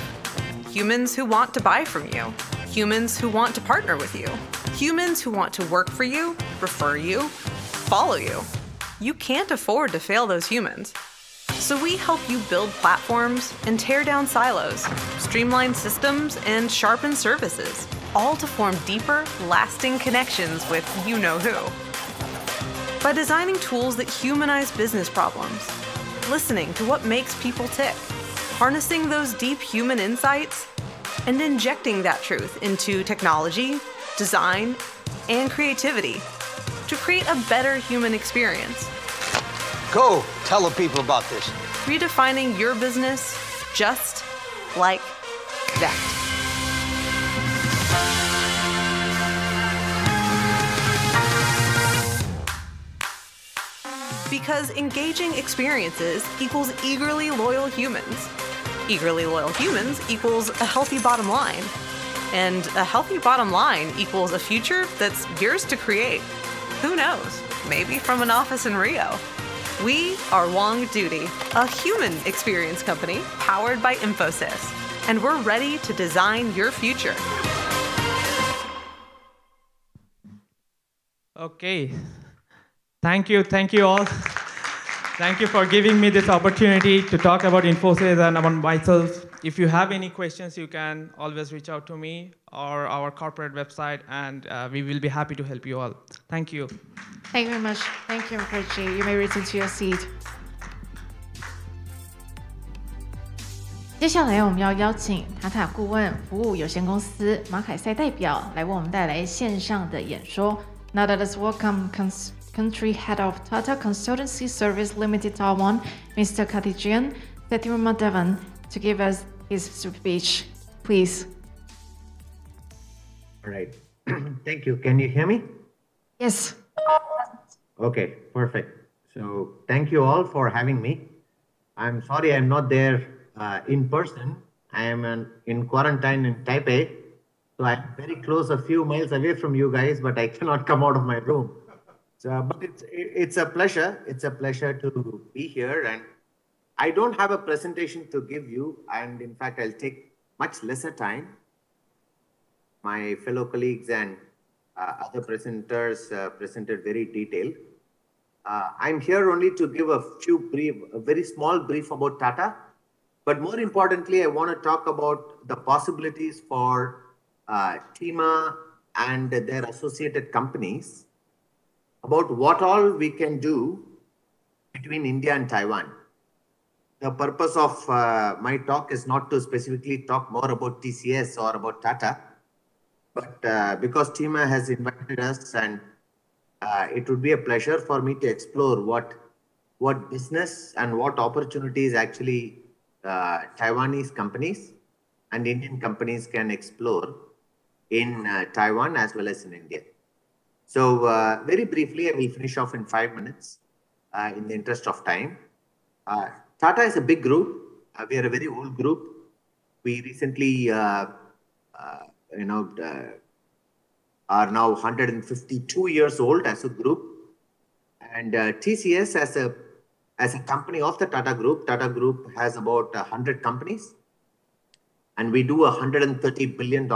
Humans who want to buy from you. Humans who want to partner with you. Humans who want to work for you, refer you, follow you. You can't afford to fail those humans. So we help you build platforms and tear down silos, streamline systems and sharpen services, all to form deeper, lasting connections with you-know-who. By designing tools that humanize business problems, listening to what makes people tick, harnessing those deep human insights, and injecting that truth into technology, design, and creativity to create a better human experience. Go tell the people about this. Redefining your business just like that. Because engaging experiences equals eagerly loyal humans. Eagerly loyal humans equals a healthy bottom line. And a healthy bottom line equals a future that's yours to create. Who knows? Maybe from an office in Rio. We are Wong Duty, a human experience company powered by Infosys, and we're ready to design your future. Okay. Thank you all. Thank you for giving me this opportunity to talk about Infosys and about myself. If you have any questions, you can always reach out to me or our corporate website, and we will be happy to help you all. Thank you. Thank you very much. Thank you, Mukherjee. You may return to your seat. 接下来我们要邀请塔塔顾问服务有限公司马凯赛代表来为我们带来线上的演说。Now let us welcome Country Head of Tata Consultancy Service Limited Taiwan, Mr. Karthikeyan Sethirumadevan, to give us his speech. Please. All right. Thank you. Can you hear me? Yes. Okay, perfect. So thank you all for having me. I'm sorry I'm not there in person. I am in quarantine in Taipei. So I'm very close, a few miles away from you guys, but I cannot come out of my room. So, but it's a pleasure. It's a pleasure to be here. And I don't have a presentation to give you. And in fact, I'll take much lesser time. My fellow colleagues and other presenters presented very detailed. I'm here only to give a very small brief about Tata. But more importantly, I want to talk about the possibilities for TIMA and their associated companies, about what all we can do between India and Taiwan. The purpose of my talk is not to specifically talk more about TCS or about Tata, but because TIMA has invited us, and it would be a pleasure for me to explore what business and what opportunities actually Taiwanese companies and Indian companies can explore in Taiwan as well as in India. So very briefly, I will finish off in 5 minutes in the interest of time. Tata is a big group. We are a very old group. We recently, are now 152 years old as a group. And TCS as a company of the Tata Group has about 100 companies. And we do $130 billion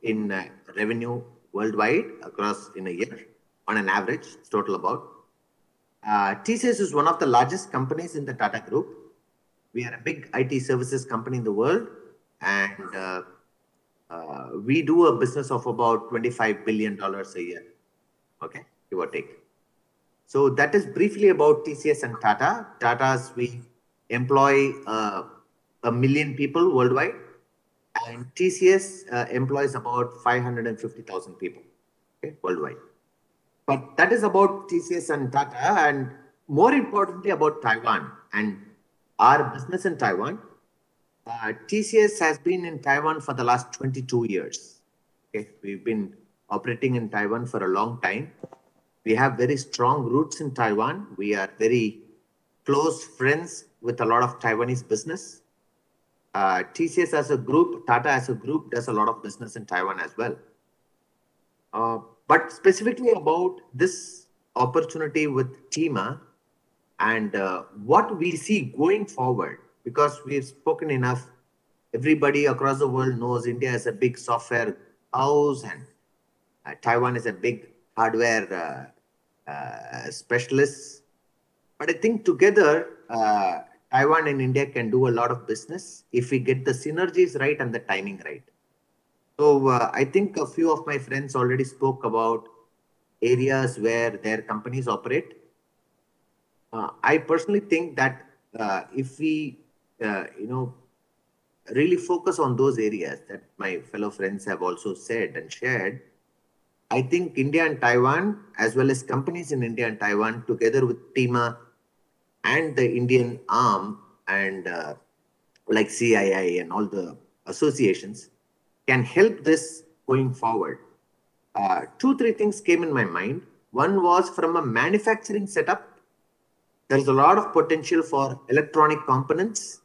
in revenue worldwide across in a year on an average, it's total about. TCS is one of the largest companies in the Tata Group. We are a big IT services company in the world, and we do a business of about $25 billion a year, okay, give or take. So that is briefly about TCS and Tata. Tata's, we employ 1 million people worldwide, and TCS employs about 550,000 people, okay, worldwide. But that is about TCS and Tata, and more importantly about Taiwan and our business in Taiwan. TCS has been in Taiwan for the last 22 years. Okay, we've been operating in Taiwan for a long time. We have very strong roots in Taiwan. We are very close friends with a lot of Taiwanese business. TCS as a group, Tata as a group does a lot of business in Taiwan as well. But specifically about this opportunity with TIMA and what we see going forward, because we've spoken enough, everybody across the world knows India is a big software house and Taiwan is a big hardware specialist. But I think together, Taiwan and India can do a lot of business if we get the synergies right and the timing right. So I think a few of my friends already spoke about areas where their companies operate. I personally think that if we, really focus on those areas that my fellow friends have also said and shared, I think India and Taiwan, as well as companies in India and Taiwan, together with TIMA and the Indian arm and like CII and all the associations, can help this going forward. 2-3 things came in my mind. One was from a manufacturing setup. There's a lot of potential for electronic components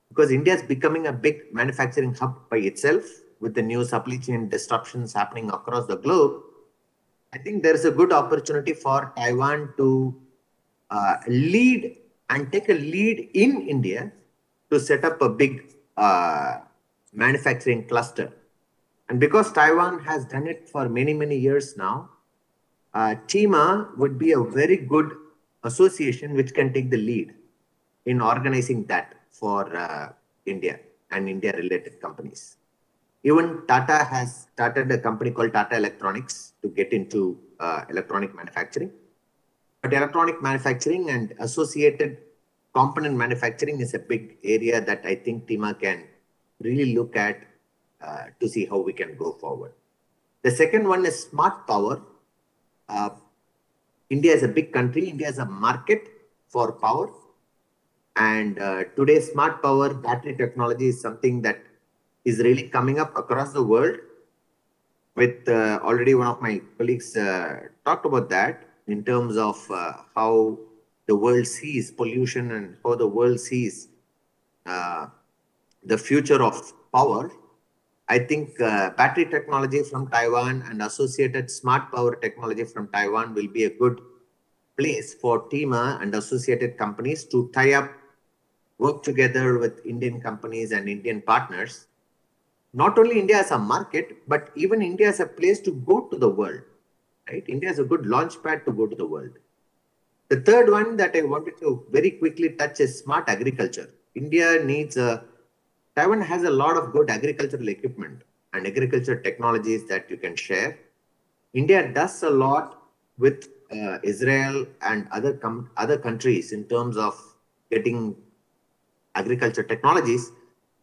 because India is becoming a big manufacturing hub by itself with the new supply chain disruptions happening across the globe. I think there is a good opportunity for Taiwan to lead and take a lead in India to set up a big manufacturing cluster. And because Taiwan has done it for many, many years now, TIMA would be a very good association which can take the lead in organizing that for India and India-related companies. Even Tata has started a company called Tata Electronics to get into electronic manufacturing. But electronic manufacturing and associated component manufacturing is a big area that I think TIMA can really look at to see how we can go forward. The second one is smart power. India is a big country. India is a market for power. And today, smart power battery technology is something that is really coming up across the world. With already one of my colleagues talked about that in terms of how the world sees pollution and how the world sees the future of power. I think battery technology from Taiwan and associated smart power technology from Taiwan will be a good place for TIMA and associated companies to tie up, work together with Indian companies and Indian partners. Not only India as a market, but even India as a place to go to the world. Right? India is a good launch pad to go to the world. The third one that I wanted to very quickly touch is smart agriculture. India needs Taiwan has a lot of good agricultural equipment and agriculture technologies that you can share. India does a lot with Israel and other countries in terms of getting agriculture technologies.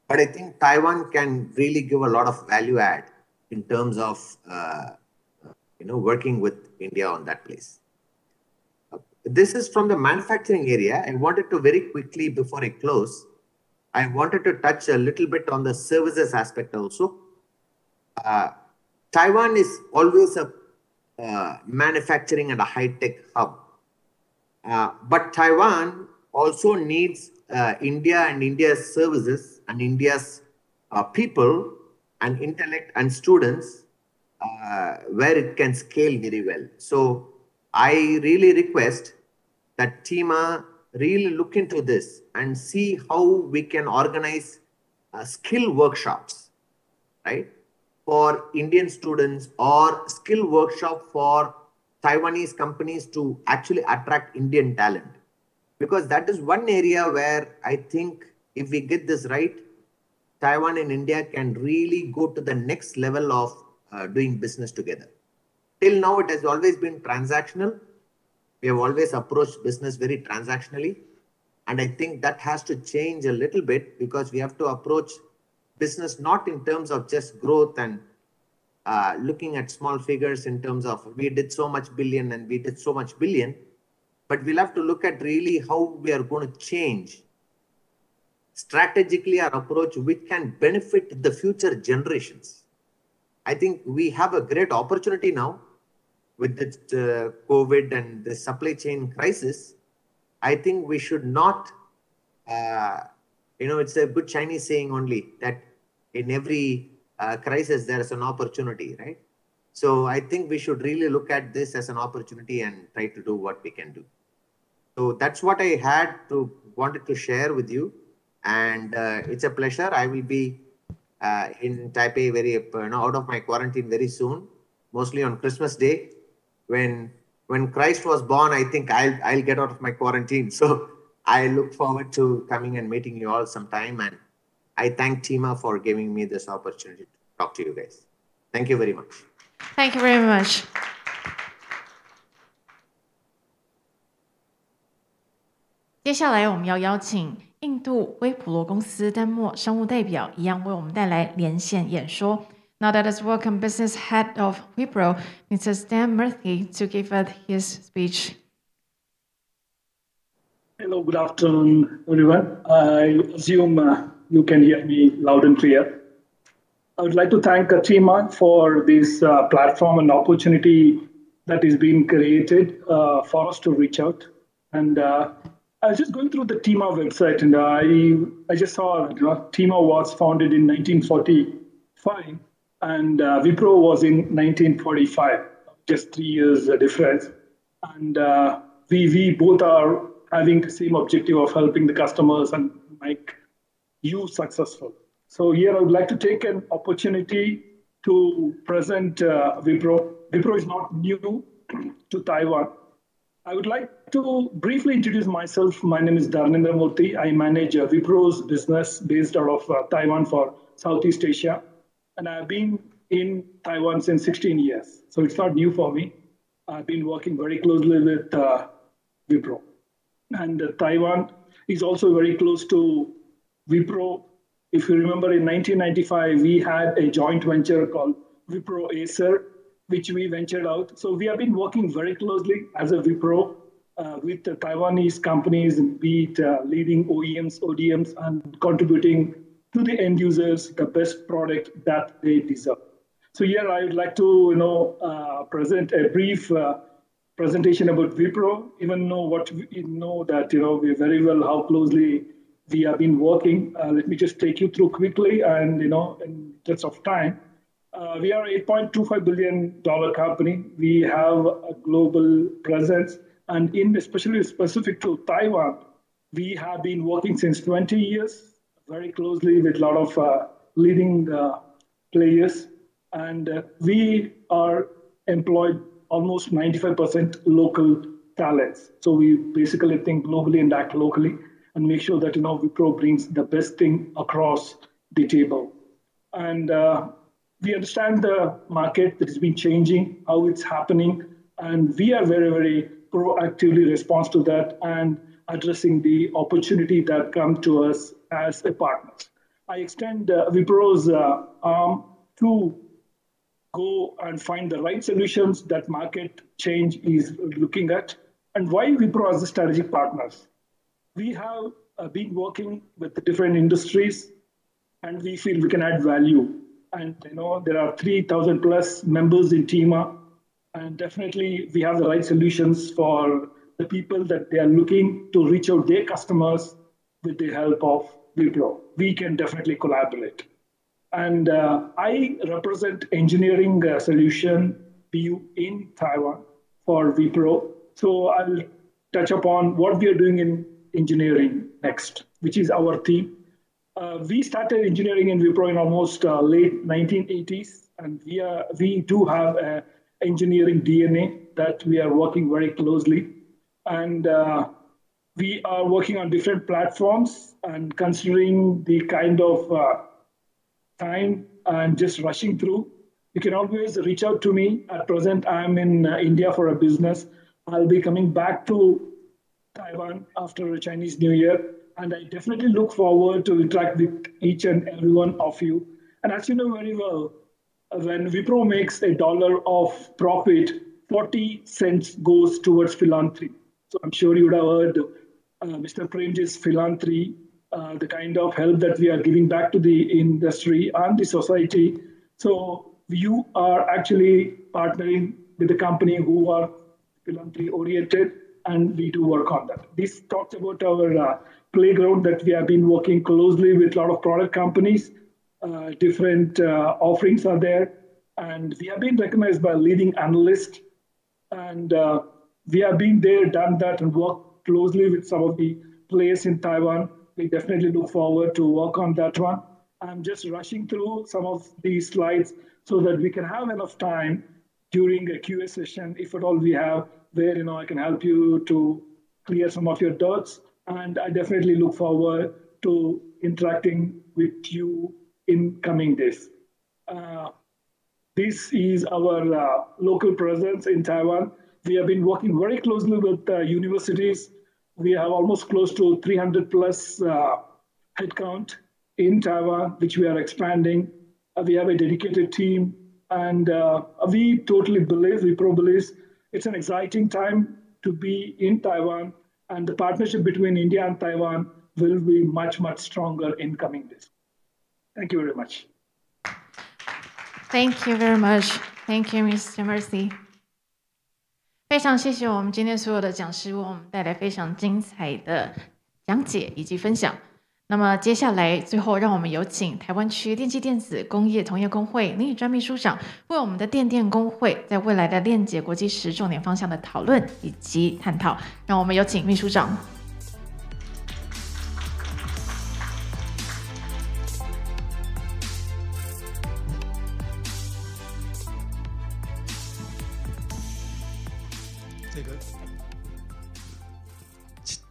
But I think Taiwan can really give a lot of value add in terms of working with India on that place. This is from the manufacturing area. I wanted to very quickly, before I close, I wanted to touch a little bit on the services aspect also. Taiwan is always a manufacturing and a high-tech hub. But Taiwan also needs India and India's services and India's people and intellect and students where it can scale very well. So I really request that TIMA really look into this and see how we can organize skill workshops, right, for Indian students or skill workshop for Taiwanese companies to actually attract Indian talent. Because that is one area where I think if we get this right, Taiwan and India can really go to the next level of doing business together. Till now, it has always been transactional. We have always approached business very transactionally. And I think that has to change a little bit because we have to approach business not in terms of just growth and looking at small figures in terms of we did so much billion and we did so much billion. But we'll have to look at really how we are going to change strategically our approach which can benefit the future generations. I think we have a great opportunity now with the COVID and the supply chain crisis. I think we should not, it's a good Chinese saying only that in every crisis there is an opportunity, right? So I think we should really look at this as an opportunity and try to do what we can do. So that's what I wanted to share with you. And it's a pleasure. I will be in Taipei out of my quarantine very soon, mostly on Christmas Day. When Christ was born, I think I'll get out of my quarantine. So I look forward to coming and meeting you all sometime. And I thank TIMA for giving me this opportunity to talk to you guys. Thank you very much. Thank you very much. 接下来我们要邀请印度威普罗公司丹莫商务代表一样为我们带来连线演说。Now let us welcome Business Head of Wipro, Mr. Stan Murthy, to give us his speech. Hello, good afternoon, everyone. I assume you can hear me loud and clear. I would like to thank Tima for this platform and opportunity that is being created for us to reach out. And I was just going through the Tima website, and I just saw Tima was founded in 1945, and Wipro was in 1945, just 3 years difference. And we both are having the same objective of helping the customers and make you successful. So here I would like to take an opportunity to present Wipro. Wipro is not new to Taiwan. I would like to briefly introduce myself. My name is Dharmendra Murthy. I manage Wipro's business based out of Taiwan for Southeast Asia. And I've been in Taiwan since 16 years. So it's not new for me. I've been working very closely with Wipro. And Taiwan is also very close to Wipro. If you remember, in 1995, we had a joint venture called Wipro Acer, which we ventured out. So we have been working very closely as a Wipro with the Taiwanese companies, be it leading OEMs, ODMs, and contributing to the end users the best product that they deserve. So here I would like to present a brief presentation about Wipro, even know what we know that we very well how closely we have been working. Let me just take you through quickly, and in terms of time, we are a $8.25 billion company. We have a global presence, and especially specific to Taiwan, we have been working since 20 years, very closely with a lot of leading players, and we are employed almost 95% local talents. So we basically think globally and act locally and make sure that Wipro brings the best thing across the table. And we understand the market that has been changing, how it's happening, and we are very, very proactively respond to that and addressing the opportunity that come to us as a partner. I extend Wipro's arm to go and find the right solutions that market change is looking at, and why Wipro as a strategic partners. We have been working with the different industries, and we feel we can add value. And there are 3,000 plus members in Tima, and definitely we have the right solutions for the people that they are looking to reach out their customers with the help of Wipro. We can definitely collaborate. And I represent engineering solution BU in Taiwan for Wipro. So I'll touch upon what we are doing in engineering next, which is our theme. We started engineering in Wipro in almost late 1980s, and we do have an engineering DNA that we are working very closely. And we are working on different platforms, and considering the kind of time and just rushing through, you can always reach out to me. At present, I'm in India for a business. I'll be coming back to Taiwan after Chinese New Year, and I definitely look forward to interact with each and every one of you. And as you know very well, when Wipro makes $1 of profit, 40 cents goes towards philanthropy. So I'm sure you would have heard Mr. Premji's philanthropy, the kind of help that we are giving back to the industry and the society. So you are actually partnering with the company who are philanthropy oriented, and we do work on that. This talks about our playground that we have been working closely with a lot of product companies. Different offerings are there, and we have been recognized by leading analysts, and we have been there, done that, and worked closely with some of the players in Taiwan. We definitely look forward to work on that one. I'm just rushing through some of these slides so that we can have enough time during a QA session, if at all we have, where I can help you to clear some of your doubts. And I definitely look forward to interacting with you in coming days. This is our local presence in Taiwan. We have been working very closely with universities, We have almost close to 300 plus headcount in Taiwan, which we are expanding. We have a dedicated team, and we totally believe, Wipro believes, it's an exciting time to be in Taiwan, and the partnership between India and Taiwan will be much, much stronger in coming days. Thank you very much. Thank you very much. Thank you, Mr. Mercy. 非常谢谢我们今天所有的讲师为我们带来非常精彩的讲解以及分享。那么接下来最后让我们有请台湾区电机电子工业同业工会林宇专秘书长为我们的电电工会在未来的链结国际10重点方向的讨论以及探讨。让我们有请秘书长。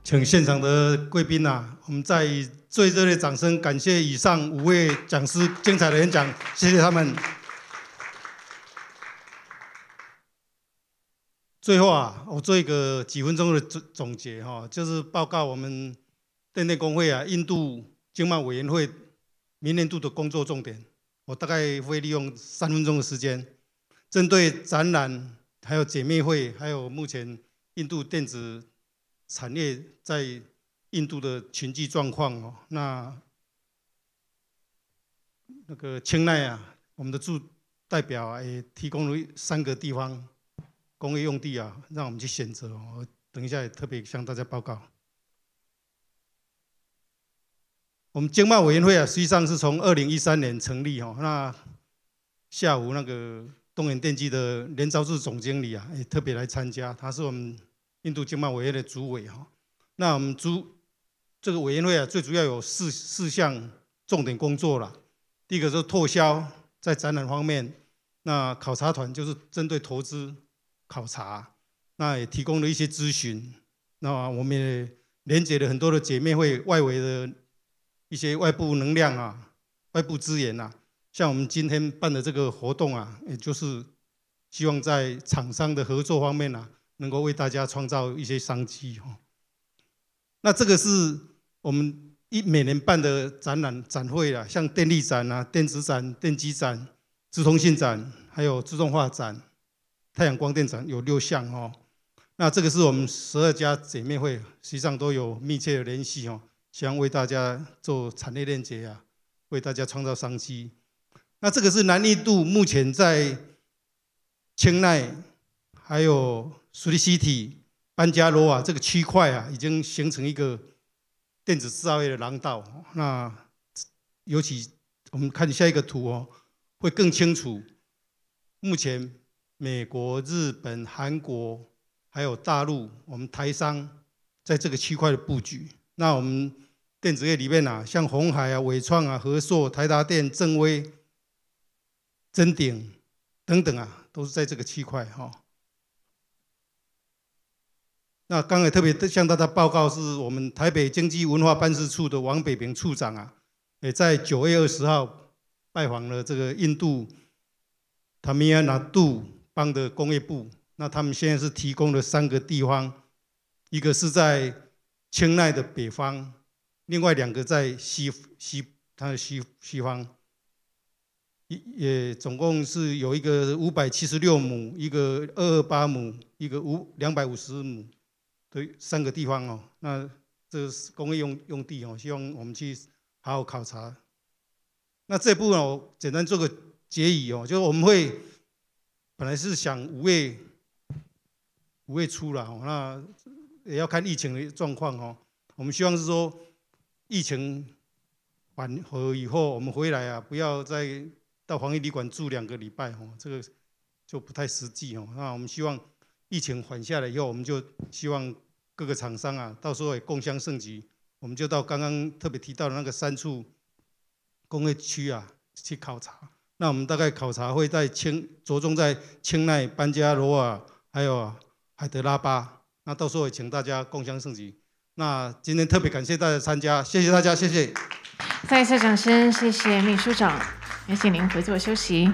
请现场的贵宾我们再以最热烈的掌声感谢以上5位讲师精彩的演讲，谢谢他们。最后我做一个几分钟的总结就是报告我们电电工会印度经贸委员会明年度的工作重点。我大概会利用3分钟的时间，针对展览、还有姐妹会，还有目前印度电子产业在印度的群聚状况那个清奈我们的驻代表也提供了3个地方工业用地让我们去选择我等一下也特别向大家报告。我们经贸委员会实际上是从2013年成立那下午那个东元电机的连昭志总经理也特别来参加，他是我们印度经贸委员会的主委那我们这个委员会最主要有四项重点工作啦。第一个是拓销，在展览方面，那考察团就是针对投资考察，那也提供了一些咨询。那我们也连接了很多的姐妹会外围的一些外部能量外部资源像我们今天办的这个活动也就是希望在厂商的合作方面能够为大家创造一些商机那这个是我们每年办的展会像电力展电子展、电机展、资通信展，还有自动化展、太阳光电展，有6项那这个是我们12家姐妹会，实际上都有密切的联系希望为大家做产业链接为大家创造商机。那这个是南印度目前在清奈还有苏里西体、班加罗瓦这个区块已经形成一个电子制造业的廊道。那尤其我们看下一个图会更清楚。目前美国、日本、韩国还有大陆，我们台商在这个区块的布局。那我们电子业里面像鸿海伟创和硕、台达电、正威、臻鼎等等都是在这个区块那刚才特别向大家报告，是我们台北经济文化办事处的王北平处长也在9月20号拜访了这个印度塔米尔纳杜邦的工业部。那他们现在是提供了3个地方，一个是在清奈的北方，另外2个在它的西方，也总共是有一个576亩，一个228亩，一个250亩的3个地方那这是工业用地希望我们去好好考察。那这部分简单做个结语就是我们会本来是想5月初啦那也要看疫情的状况我们希望是说疫情缓和以后，我们回来不要再到防疫旅馆住2个礼拜这个就不太实际那我们希望疫情缓下来以后，我们就希望各个厂商到时候也共襄盛举，我们就到刚刚特别提到的那个3处工业区去考察。那我们大概考察会在着重在清奈、班加罗尔还有海德拉巴，那到时候也请大家共襄盛举。那今天特别感谢大家参加，谢谢大家，谢谢。再一次掌声，谢谢秘书长，也请您回座休息。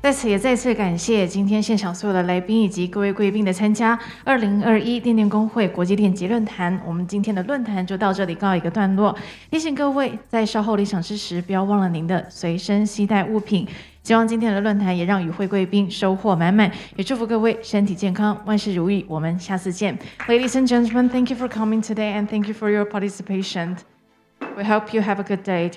在此也再次感谢今天现场所有的来宾以及各位贵宾的参加。2021电电公会国际链结论坛，我们今天的论坛就到这里告一个段落。提醒各位，在稍后离场之时，不要忘了您的随身携带物品。希望今天的论坛也让与会贵宾收获满满，也祝福各位身体健康，万事如意。我们下次见。Ladies and gentlemen, thank you for coming today and thank you for your participation. We hope you have a good day.